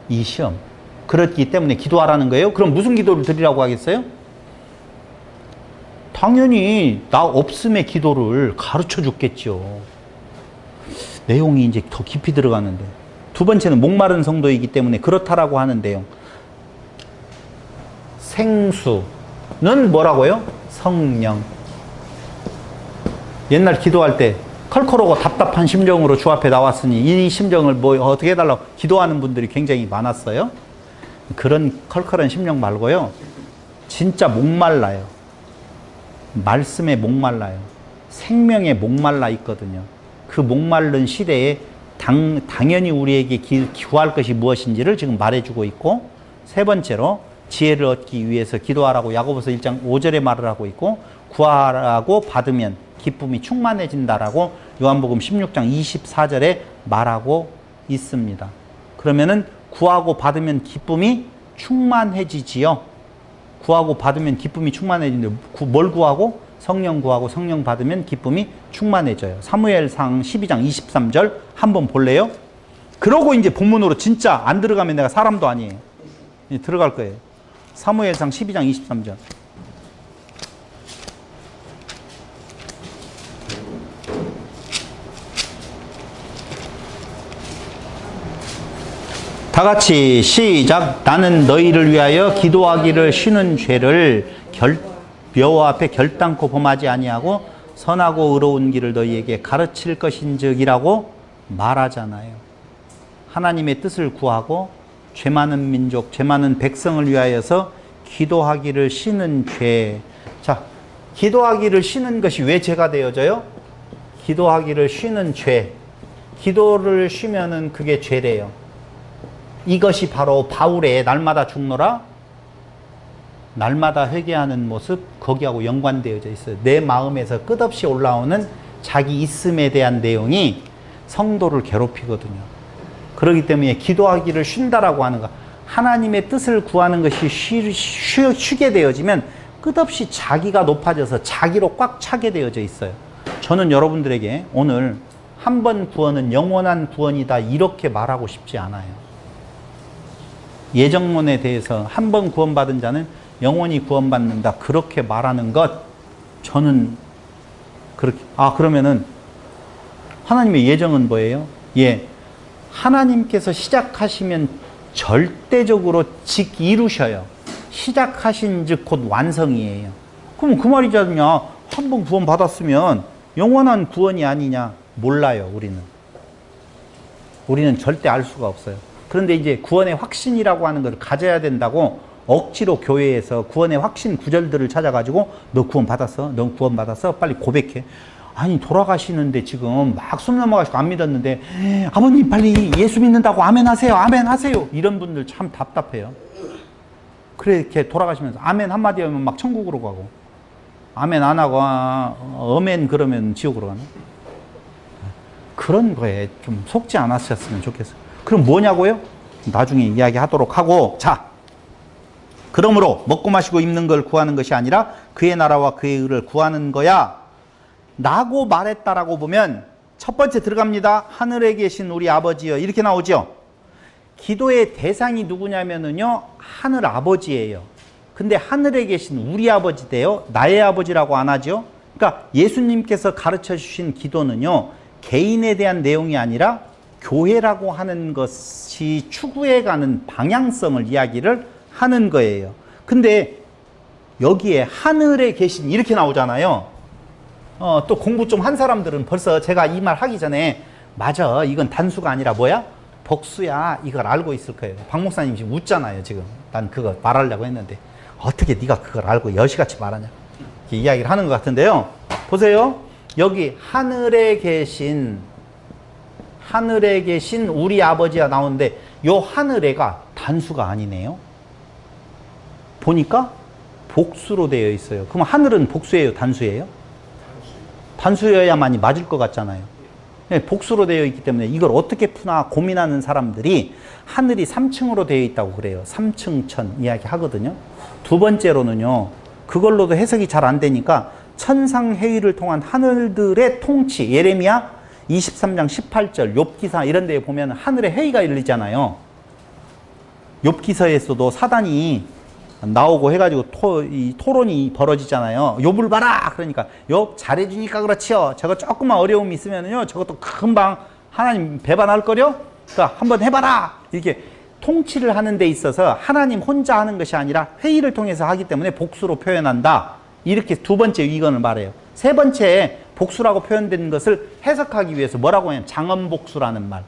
S1: 이 시험. 그렇기 때문에 기도하라는 거예요. 그럼 무슨 기도를 드리라고 하겠어요? 당연히 나 없음의 기도를 가르쳐 줬겠죠. 내용이 이제 더 깊이 들어가는데. 두 번째는 목마른 성도이기 때문에 그렇다라고 하는 내용. 생수는 뭐라고요? 성령. 옛날 기도할 때 컬컬하고 답답한 심정으로 주 앞에 나왔으니 이 심정을 뭐 어떻게 해달라고 기도하는 분들이 굉장히 많았어요. 그런 컬컬한 심령 말고요. 진짜 목말라요. 말씀에 목말라요. 생명에 목말라 있거든요. 그 목마른 시대에 당연히 우리에게 구할 것이 무엇인지를 지금 말해주고 있고, 세 번째로 지혜를 얻기 위해서 기도하라고 야고보서 1장 5절에 말을 하고 있고, 구하라고 받으면 기쁨이 충만해진다라고 요한복음 16장 24절에 말하고 있습니다. 그러면은 구하고 받으면 기쁨이 충만해지지요. 구하고 받으면 기쁨이 충만해지는데 뭘 구하고? 성령 구하고 성령 받으면 기쁨이 충만해져요. 사무엘상 12장 23절 한번 볼래요? 그러고 이제 본문으로 진짜 안 들어가면 내가 사람도 아니에요. 들어갈 거예요. 사무엘상 12장 23절. 다 같이 시작. 나는 너희를 위하여 기도하기를 쉬는 죄를 여호와 앞에 결단코 범하지 아니하고 선하고 의로운 길을 너희에게 가르칠 것인즉이라고 말하잖아요. 하나님의 뜻을 구하고 죄 많은 민족, 죄 많은 백성을 위하여서 기도하기를 쉬는 죄. 자, 기도하기를 쉬는 것이 왜 죄가 되어져요? 기도하기를 쉬는 죄. 기도를 쉬면은 그게 죄래요. 이것이 바로 바울의 날마다 죽노라, 날마다 회개하는 모습, 거기하고 연관되어져 있어요. 내 마음에서 끝없이 올라오는 자기 있음에 대한 내용이 성도를 괴롭히거든요. 그렇기 때문에 기도하기를 쉰다라고 하는 거, 하나님의 뜻을 구하는 것이 쉬게 되어지면 끝없이 자기가 높아져서 자기로 꽉 차게 되어져 있어요. 저는 여러분들에게 오늘 한 번 구원은 영원한 구원이다 이렇게 말하고 싶지 않아요. 예정론에 대해서 한 번 구원받은 자는 영원히 구원받는다 그렇게 말하는 것, 저는 그렇게 그러면은 하나님의 예정은 뭐예요? 예, 하나님께서 시작하시면 절대적으로 이루셔요. 시작하신 즉 곧 완성이에요. 그럼 그 말이잖냐. 한 번 구원 받았으면 영원한 구원이 아니냐. 몰라요, 우리는. 우리는 절대 알 수가 없어요. 그런데 이제 구원의 확신이라고 하는 걸 가져야 된다고 억지로 교회에서 구원의 확신 구절들을 찾아가지고 너 구원 받았어? 너 구원 받았어? 빨리 고백해. 아니 돌아가시는데 지금 막 숨 넘어가시고 안 믿었는데 아버님 빨리 예수 믿는다고 아멘 하세요. 아멘 하세요. 이런 분들 참 답답해요. 그래 이렇게 돌아가시면서 아멘 한마디 하면 막 천국으로 가고 아멘 안 하고 어멘 그러면 지옥으로 가나? 그런 거에 좀 속지 않았었으면 좋겠어요. 그럼 뭐냐고요? 나중에 이야기하도록 하고, 자, 그러므로 먹고 마시고 입는 걸 구하는 것이 아니라 그의 나라와 그의 의를 구하는 거야 라고 말했다라고 보면 첫 번째 들어갑니다. 하늘에 계신 우리 아버지여 이렇게 나오죠. 기도의 대상이 누구냐면은요 하늘 아버지예요. 근데 하늘에 계신 우리 아버지 돼요. 나의 아버지라고 안 하죠. 그러니까 예수님께서 가르쳐 주신 기도는요 개인에 대한 내용이 아니라 교회라고 하는 것이 추구해가는 방향성을 이야기를 하는 거예요. 근데 여기에 하늘에 계신 이렇게 나오잖아요. 또 공부 좀 한 사람들은 벌써 제가 이 말 하기 전에 맞아 이건 단수가 아니라 뭐야? 복수야 이걸 알고 있을 거예요. 박 목사님 지금 웃잖아요. 지금 난 그거 말하려고 했는데 어떻게 네가 그걸 알고 여시같이 말하냐 이렇게 이야기를 하는 것 같은데요. 보세요. 여기 하늘에 계신 우리 아버지가 나오는데 요 하늘에가 단수가 아니네요. 보니까 복수로 되어 있어요. 그럼 하늘은 복수예요? 단수예요? 단수여야만이 맞을 것 같잖아요. 복수로 되어 있기 때문에 이걸 어떻게 푸나 고민하는 사람들이 하늘이 3층으로 되어 있다고 그래요. 3층 천 이야기 하거든요. 두 번째로는요. 그걸로도 해석이 잘 안 되니까 천상회의를 통한 하늘들의 통치 예레미야 23장 18절 욥기사 이런 데에 보면 하늘에 회의가 열리잖아요. 욥기서에서도 사단이 나오고 해가지고 토론이 벌어지잖아요. 욥을 봐라 그러니까 욥 잘해주니까 그렇지요. 저거 조금만 어려움이 있으면요 저것도 금방 하나님 배반할 거려. 그러니까 한번 해봐라. 이렇게 통치를 하는 데 있어서 하나님 혼자 하는 것이 아니라 회의를 통해서 하기 때문에 복수로 표현한다. 이렇게 두 번째 위건을 말해요. 세 번째 복수라고 표현된 것을 해석하기 위해서 뭐라고 하냐면 장엄복수라는 말.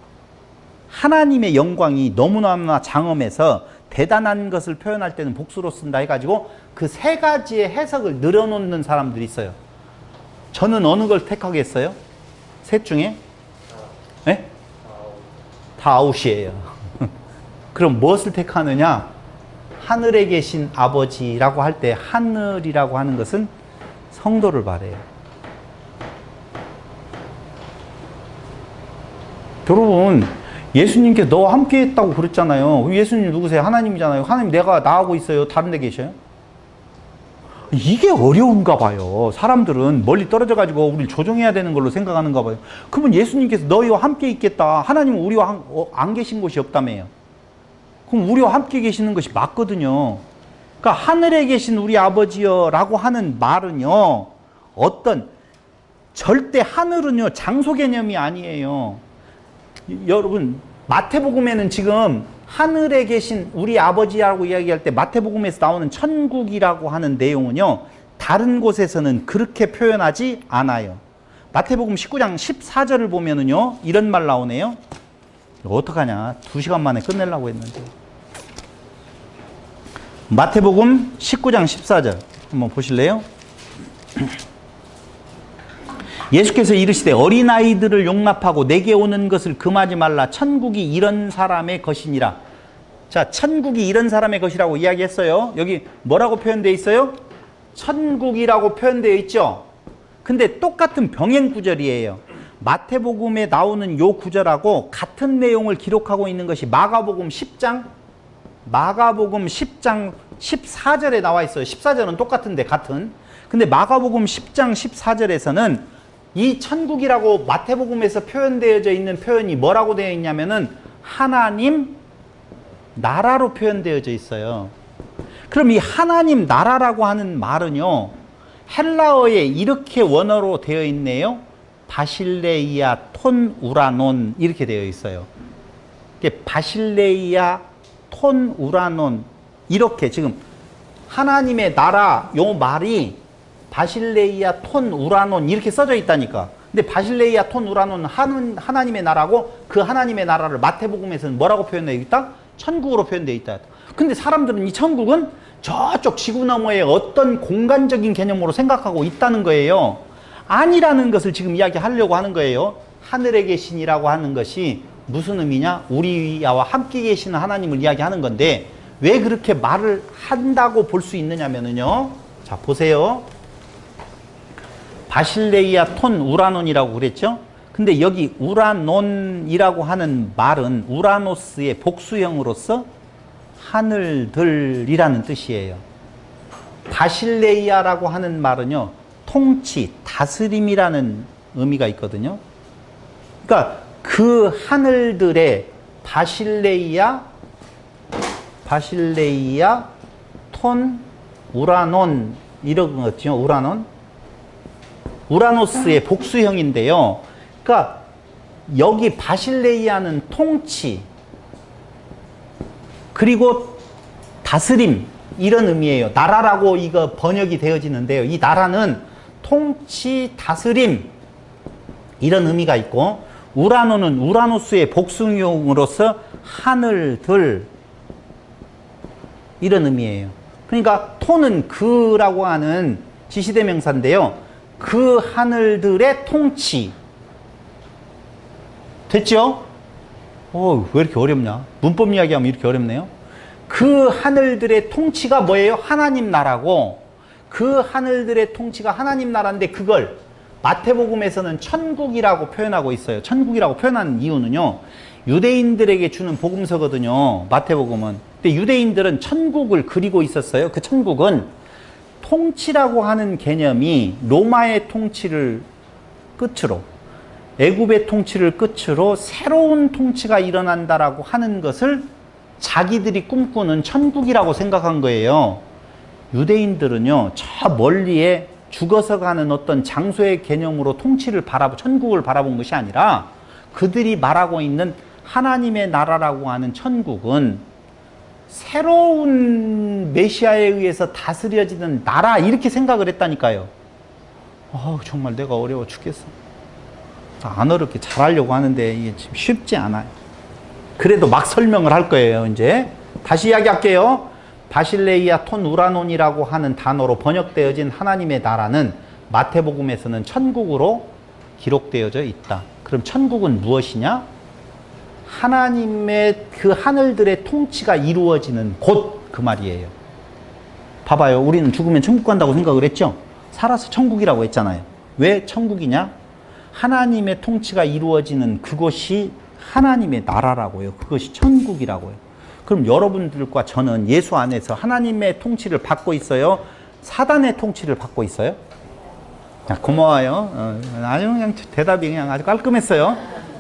S1: 하나님의 영광이 너무너무나 장엄해서 대단한 것을 표현할 때는 복수로 쓴다 해가지고 그 세 가지의 해석을 늘어놓는 사람들이 있어요. 저는 어느 걸 택하겠어요? 셋 중에? 네? 다 아웃이에요. 그럼 무엇을 택하느냐? 하늘에 계신 아버지라고 할 때 하늘이라고 하는 것은 성도를 말해요. 여러분 예수님께 너 함께 했다고 그랬잖아요. 예수님 누구세요? 하나님이잖아요. 하나님 내가 나하고 있어요. 다른 데 계셔요? 이게 어려운가 봐요. 사람들은 멀리 떨어져 가지고 우리를 조종해야 되는 걸로 생각하는가 봐요. 그러면 예수님께서 너희와 함께 있겠다. 하나님은 우리와 안 계신 곳이 없다며요. 그럼 우리와 함께 계시는 것이 맞거든요. 그러니까 하늘에 계신 우리 아버지여 라고 하는 말은요. 어떤 절대 하늘은요. 장소 개념이 아니에요. 여러분 마태복음에는 지금 하늘에 계신 우리 아버지라고 이야기할 때 마태복음에서 나오는 천국이라고 하는 내용은요. 다른 곳에서는 그렇게 표현하지 않아요. 마태복음 19장 14절을 보면은요. 이런 말 나오네요. 어떡하냐. 2시간 만에 끝내려고 했는데. 마태복음 19장 14절 한번 보실래요? 예수께서 이르시되 어린아이들을 용납하고 내게 오는 것을 금하지 말라. 천국이 이런 사람의 것이니라. 자, 천국이 이런 사람의 것이라고 이야기했어요. 여기 뭐라고 표현되어 있어요? 천국이라고 표현되어 있죠. 근데 똑같은 병행 구절이에요. 마태복음에 나오는 요 구절하고 같은 내용을 기록하고 있는 것이 마가복음 10장 14절에 나와 있어요. 14절은 똑같은데 같은. 근데 마가복음 10장 14절에서는 이 천국이라고 마태복음에서 표현되어져 있는 표현이 뭐라고 되어 있냐면은 하나님 나라로 표현되어져 있어요. 그럼 이 하나님 나라라고 하는 말은요. 헬라어에 이렇게 원어로 되어 있네요. 바실레이아 톤 우라논 이렇게 되어 있어요. 이게 바실레이아 톤 우라논 이렇게 지금 하나님의 나라 요 말이 바실레이아 톤 우라논 이렇게 써져 있다니까. 근데 바실레이아 톤 우라논은 하나님의 나라고 그 하나님의 나라를 마태복음에서는 뭐라고 표현되어 있다? 천국으로 표현되어 있다. 근데 사람들은 이 천국은 저쪽 지구 너머의 어떤 공간적인 개념으로 생각하고 있다는 거예요. 아니라는 것을 지금 이야기하려고 하는 거예요. 하늘에 계신이라고 하는 것이 무슨 의미냐? 우리와 함께 계시는 하나님을 이야기하는 건데 왜 그렇게 말을 한다고 볼 수 있느냐면요. 자, 보세요. 바실레이아 톤 우라논이라고 그랬죠? 근데 여기 우라논이라고 하는 말은 우라노스의 복수형으로서 하늘들이라는 뜻이에요. 바실레이아라고 하는 말은요, 통치, 다스림이라는 의미가 있거든요. 그러니까 그 하늘들의 바실레이아 톤 우라논 이런 거죠. 우라노스의 복수형인데요. 그러니까 여기 바실레이아는 통치 그리고 다스림 이런 의미예요. 나라라고 이거 번역이 되어지는데요. 이 나라는 통치, 다스림 이런 의미가 있고 우라노는 우라노스의 복수형으로서 하늘들 이런 의미예요. 그러니까 톤은 그라고 하는 지시대명사인데요. 그 하늘들의 통치. 됐죠? 왜 이렇게 어렵냐? 문법 이야기하면 이렇게 어렵네요. 그 하늘들의 통치가 뭐예요? 하나님 나라고. 그 하늘들의 통치가 하나님 나라인데 그걸 마태복음에서는 천국이라고 표현하고 있어요. 천국이라고 표현하는 이유는요. 유대인들에게 주는 복음서거든요. 마태복음은. 근데 유대인들은 천국을 그리고 있었어요. 그 천국은 통치라고 하는 개념이 로마의 통치를 끝으로 애굽의 통치를 끝으로 새로운 통치가 일어난다라고 하는 것을 자기들이 꿈꾸는 천국이라고 생각한 거예요. 유대인들은요, 저 멀리에 죽어서 가는 어떤 장소의 개념으로 천국을 바라본 것이 아니라 그들이 말하고 있는 하나님의 나라라고 하는 천국은 새로운 메시아에 의해서 다스려지는 나라 이렇게 생각을 했다니까요. 정말 내가 어려워 죽겠어. 안 어렵게 잘하려고 하는데 이게 지금 쉽지 않아요. 그래도 막 설명을 할 거예요. 이제 다시 이야기할게요. 바실레이아 톤 우라논이라고 하는 단어로 번역되어진 하나님의 나라는 마태복음에서는 천국으로 기록되어져 있다. 그럼 천국은 무엇이냐? 하나님의 그 하늘들의 통치가 이루어지는 곳 그 말이에요. 봐봐요. 우리는 죽으면 천국 간다고 생각을 했죠? 살아서 천국이라고 했잖아요. 왜 천국이냐? 하나님의 통치가 이루어지는 그곳이 하나님의 나라라고요. 그것이 천국이라고요. 그럼 여러분들과 저는 예수 안에서 하나님의 통치를 받고 있어요? 사단의 통치를 받고 있어요? 고마워요. 아주 그냥 대답이 그냥 아주 깔끔했어요.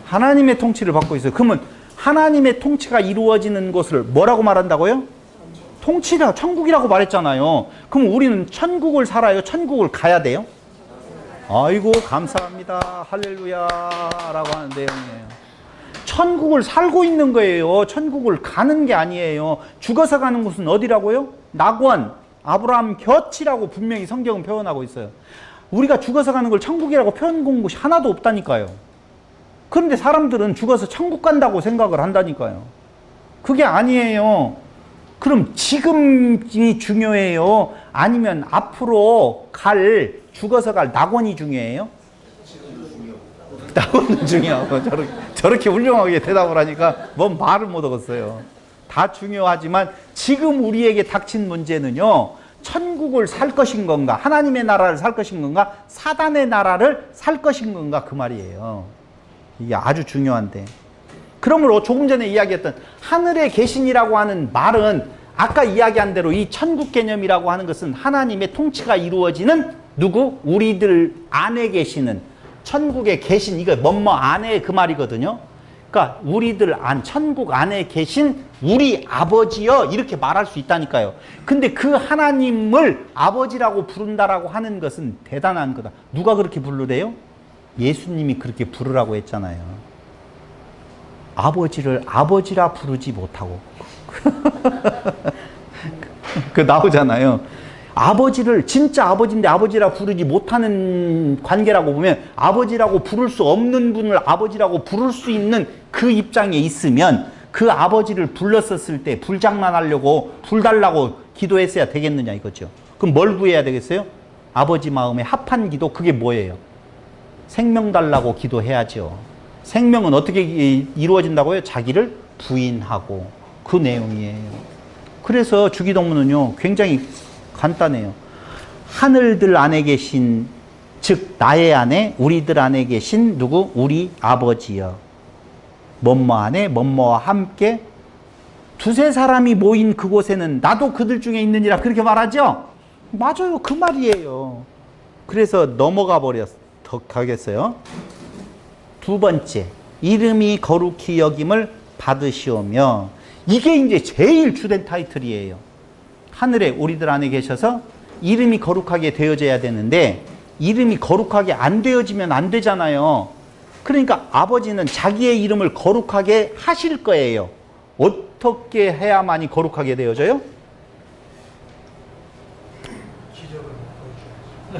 S1: 하나님의 통치를 받고 있어요. 그러면 하나님의 통치가 이루어지는 곳을 뭐라고 말한다고요? 통치가 천국이라고 말했잖아요. 그럼 우리는 천국을 살아요? 천국을 가야 돼요? 아이고 감사합니다. 할렐루야 라고 하는 내용이에요. 천국을 살고 있는 거예요. 천국을 가는 게 아니에요. 죽어서 가는 곳은 어디라고요? 낙원, 아브라함 곁이라고 분명히 성경은 표현하고 있어요. 우리가 죽어서 가는 걸 천국이라고 표현한 곳이 하나도 없다니까요. 그런데 사람들은 죽어서 천국 간다고 생각을 한다니까요. 그게 아니에요. 그럼 지금이 중요해요? 아니면 앞으로 죽어서 갈 낙원이 중요해요? 낙원은 중요하고 저렇게 훌륭하게 대답을 하니까 뭔 말을 못 얻었어요. 다 중요하지만 지금 우리에게 닥친 문제는요. 천국을 살 것인 건가? 하나님의 나라를 살 것인 건가? 사단의 나라를 살 것인 건가? 그 말이에요. 이게 아주 중요한데. 그러므로 조금 전에 이야기했던 하늘에 계신이라고 하는 말은 아까 이야기한 대로 이 천국 개념이라고 하는 것은 하나님의 통치가 이루어지는 누구? 우리들 안에 계시는 천국에 계신 이거 뭐뭐 안에 그 말이거든요. 그러니까 우리들 천국 안에 계신 우리 아버지여 이렇게 말할 수 있다니까요. 근데 그 하나님을 아버지라고 부른다라고 하는 것은 대단한 거다. 누가 그렇게 부르래요? 예수님이 그렇게 부르라고 했잖아요. 아버지를 아버지라 부르지 못하고 그 나오잖아요. 아버지를 진짜 아버지인데 아버지라 부르지 못하는 관계라고 보면 아버지라고 부를 수 없는 분을 아버지라고 부를 수 있는 그 입장에 있으면 그 아버지를 불렀었을 때 불장난하려고 불 달라고 기도했어야 되겠느냐 이거죠. 그럼 뭘 구해야 되겠어요? 아버지 마음에 합한 기도. 그게 뭐예요? 생명 달라고 기도해야죠. 생명은 어떻게 이루어진다고요? 자기를 부인하고. 그 내용이에요. 그래서 주기도문은요 굉장히 간단해요. 하늘들 안에 계신, 즉 나의 안에 우리들 안에 계신 누구? 우리 아버지여. 뭐뭐 안에 뭐뭐와 함께 두세 사람이 모인 그곳에는 나도 그들 중에 있느니라. 그렇게 말하죠? 맞아요. 그 말이에요. 그래서 넘어가 가겠어요. 두 번째, 이름이 거룩히 여김을 받으시오며. 이게 이제 제일 주된 타이틀이에요. 하늘에 우리들 안에 계셔서 이름이 거룩하게 되어져야 되는데 이름이 거룩하게 안 되어지면 안 되잖아요. 그러니까 아버지는 자기의 이름을 거룩하게 하실 거예요. 어떻게 해야만이 거룩하게 되어져요?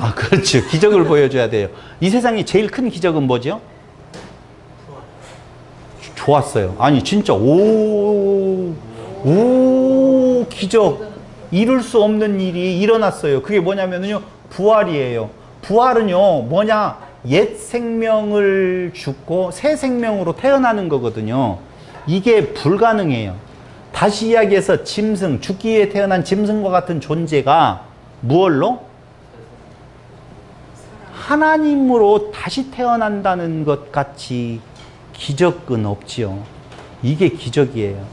S1: 아, 그렇죠. 기적을 보여줘야 돼요. 이 세상에 제일 큰 기적은 뭐죠? 좋았어요. 아니 진짜 기적. 이룰 수 없는 일이 일어났어요. 그게 뭐냐면요 부활이에요. 부활은요 뭐냐, 옛 생명을 죽고 새 생명으로 태어나는 거거든요. 이게 불가능해요. 다시 이야기해서 짐승, 죽기에 태어난 짐승과 같은 존재가 무얼로? 하나님으로 다시 태어난다는 것 같이 기적은 없지요. 이게 기적이에요.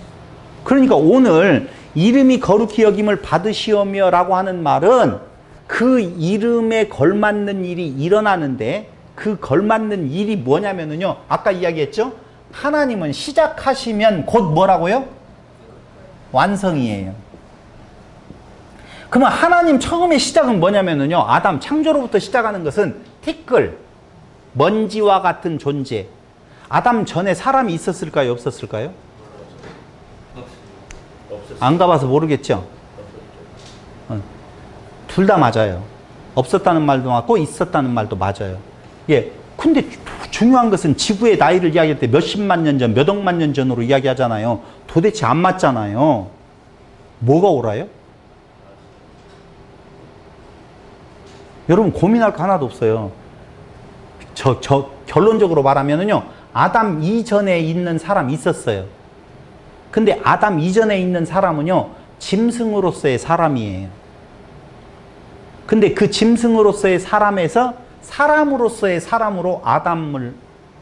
S1: 그러니까 오늘 이름이 거룩히 여김을 받으시오며 라고 하는 말은 그 이름에 걸맞는 일이 일어나는데, 그 걸맞는 일이 뭐냐면요 아까 이야기했죠? 하나님은 시작하시면 곧 뭐라고요? 완성이에요. 그러면 하나님 처음에 시작은 뭐냐면요 아담 창조로부터 시작하는 것은 티끌, 먼지와 같은 존재. 아담 전에 사람이 있었을까요? 없었을까요? 안 가봐서 모르겠죠? 둘 다 맞아요. 없었다는 말도 맞고 있었다는 말도 맞아요. 예. 근데 중요한 것은 지구의 나이를 이야기할 때 몇십만 년 전, 몇 억만 년 전으로 이야기하잖아요. 도대체 안 맞잖아요. 뭐가 옳아요? 여러분 고민할 거 하나도 없어요. 결론적으로 말하면요 아담 이전에 있는 사람이 있었어요. 근데 아담 이전에 있는 사람은요 짐승으로서의 사람이에요. 근데 그 짐승으로서의 사람에서 사람으로서의 사람으로 아담을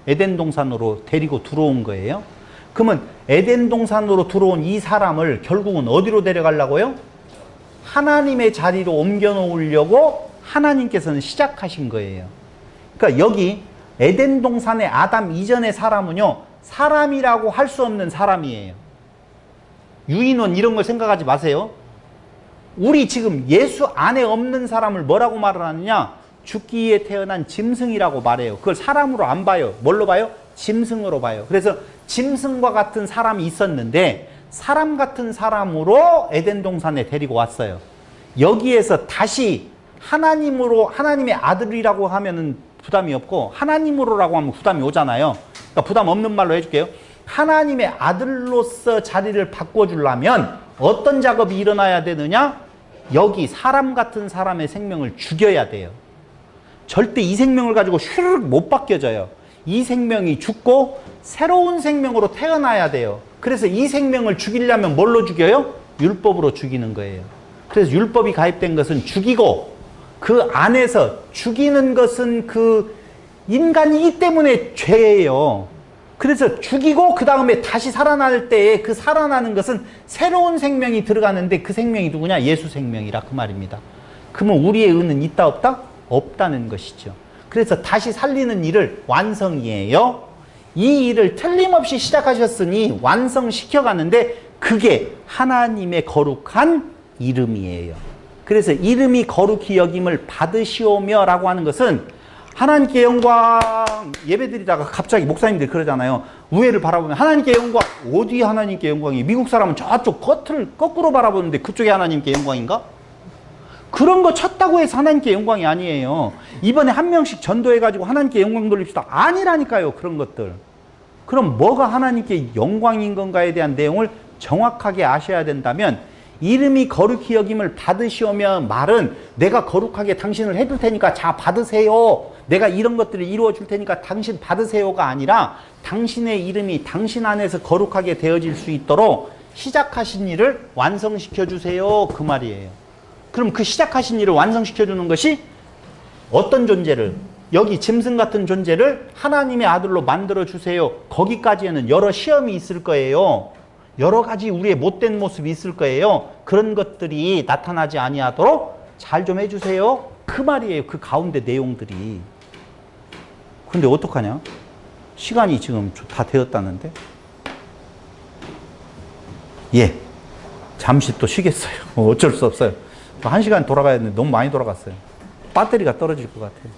S1: 에덴 동산으로 데리고 들어온 거예요. 그러면 에덴 동산으로 들어온 이 사람을 결국은 어디로 데려가려고요? 하나님의 자리로 옮겨 놓으려고 하나님께서는 시작하신 거예요. 그러니까 여기 에덴 동산의 아담 이전의 사람은요 사람이라고 할 수 없는 사람이에요. 유인원 이런 걸 생각하지 마세요. 우리 지금 예수 안에 없는 사람을 뭐라고 말을 하느냐? 죽기에 태어난 짐승이라고 말해요. 그걸 사람으로 안 봐요. 뭘로 봐요? 짐승으로 봐요. 그래서 짐승과 같은 사람이 있었는데 사람 같은 사람으로 에덴 동산에 데리고 왔어요. 여기에서 다시 하나님으로, 하나님의 아들이라고 하면은 부담이 없고 하나님으로라고 하면 부담이 오잖아요. 그러니까 부담 없는 말로 해줄게요. 하나님의 아들로서 자리를 바꿔주려면 어떤 작업이 일어나야 되느냐? 여기 사람 같은 사람의 생명을 죽여야 돼요. 절대 이 생명을 가지고 슈르륵 못 바뀌어져요. 이 생명이 죽고 새로운 생명으로 태어나야 돼요. 그래서 이 생명을 죽이려면 뭘로 죽여요? 율법으로 죽이는 거예요. 그래서 율법이 가입된 것은 죽이고 그 안에서 죽이는 것은 그 인간이기 때문에 죄예요. 그래서 죽이고 그 다음에 다시 살아날 때에 그 살아나는 것은 새로운 생명이 들어가는데 그 생명이 누구냐? 예수 생명이라 그 말입니다. 그러면 우리의 의는 있다 없다? 없다는 것이죠. 그래서 다시 살리는 일을 완성이에요. 이 일을 틀림없이 시작하셨으니 완성시켜가는데 그게 하나님의 거룩한 이름이에요. 그래서 이름이 거룩히 여김을 받으시오며 라고 하는 것은 하나님께 영광 예배드리다가 갑자기 목사님들이 그러잖아요. 우회를 바라보면 하나님께 영광. 어디 하나님께 영광이? 미국 사람은 저쪽 겉을 거꾸로 바라보는데 그쪽에 하나님께 영광인가? 그런 거 쳤다고 해서 하나님께 영광이 아니에요. 이번에 한 명씩 전도해가지고 하나님께 영광 돌립시다. 아니라니까요. 그런 것들. 그럼 뭐가 하나님께 영광인 건가에 대한 내용을 정확하게 아셔야 된다면 이름이 거룩히 여김을 받으시오며 말은 내가 거룩하게 당신을 해줄 테니까 자 받으세요. 내가 이런 것들을 이루어 줄 테니까 당신 받으세요가 아니라 당신의 이름이 당신 안에서 거룩하게 되어질 수 있도록 시작하신 일을 완성시켜 주세요. 그 말이에요. 그럼 그 시작하신 일을 완성시켜 주는 것이 어떤 존재를 여기 짐승 같은 존재를 하나님의 아들로 만들어 주세요. 거기까지에는 여러 시험이 있을 거예요. 여러 가지 우리의 못된 모습이 있을 거예요. 그런 것들이 나타나지 아니하도록 잘 좀 해주세요. 그 말이에요. 그 가운데 내용들이. 근데 어떡하냐? 시간이 지금 다 되었다는데? 예. 잠시 또 쉬겠어요. 어쩔 수 없어요. 1시간 돌아가야 되는데 너무 많이 돌아갔어요. 배터리가 떨어질 것 같아요.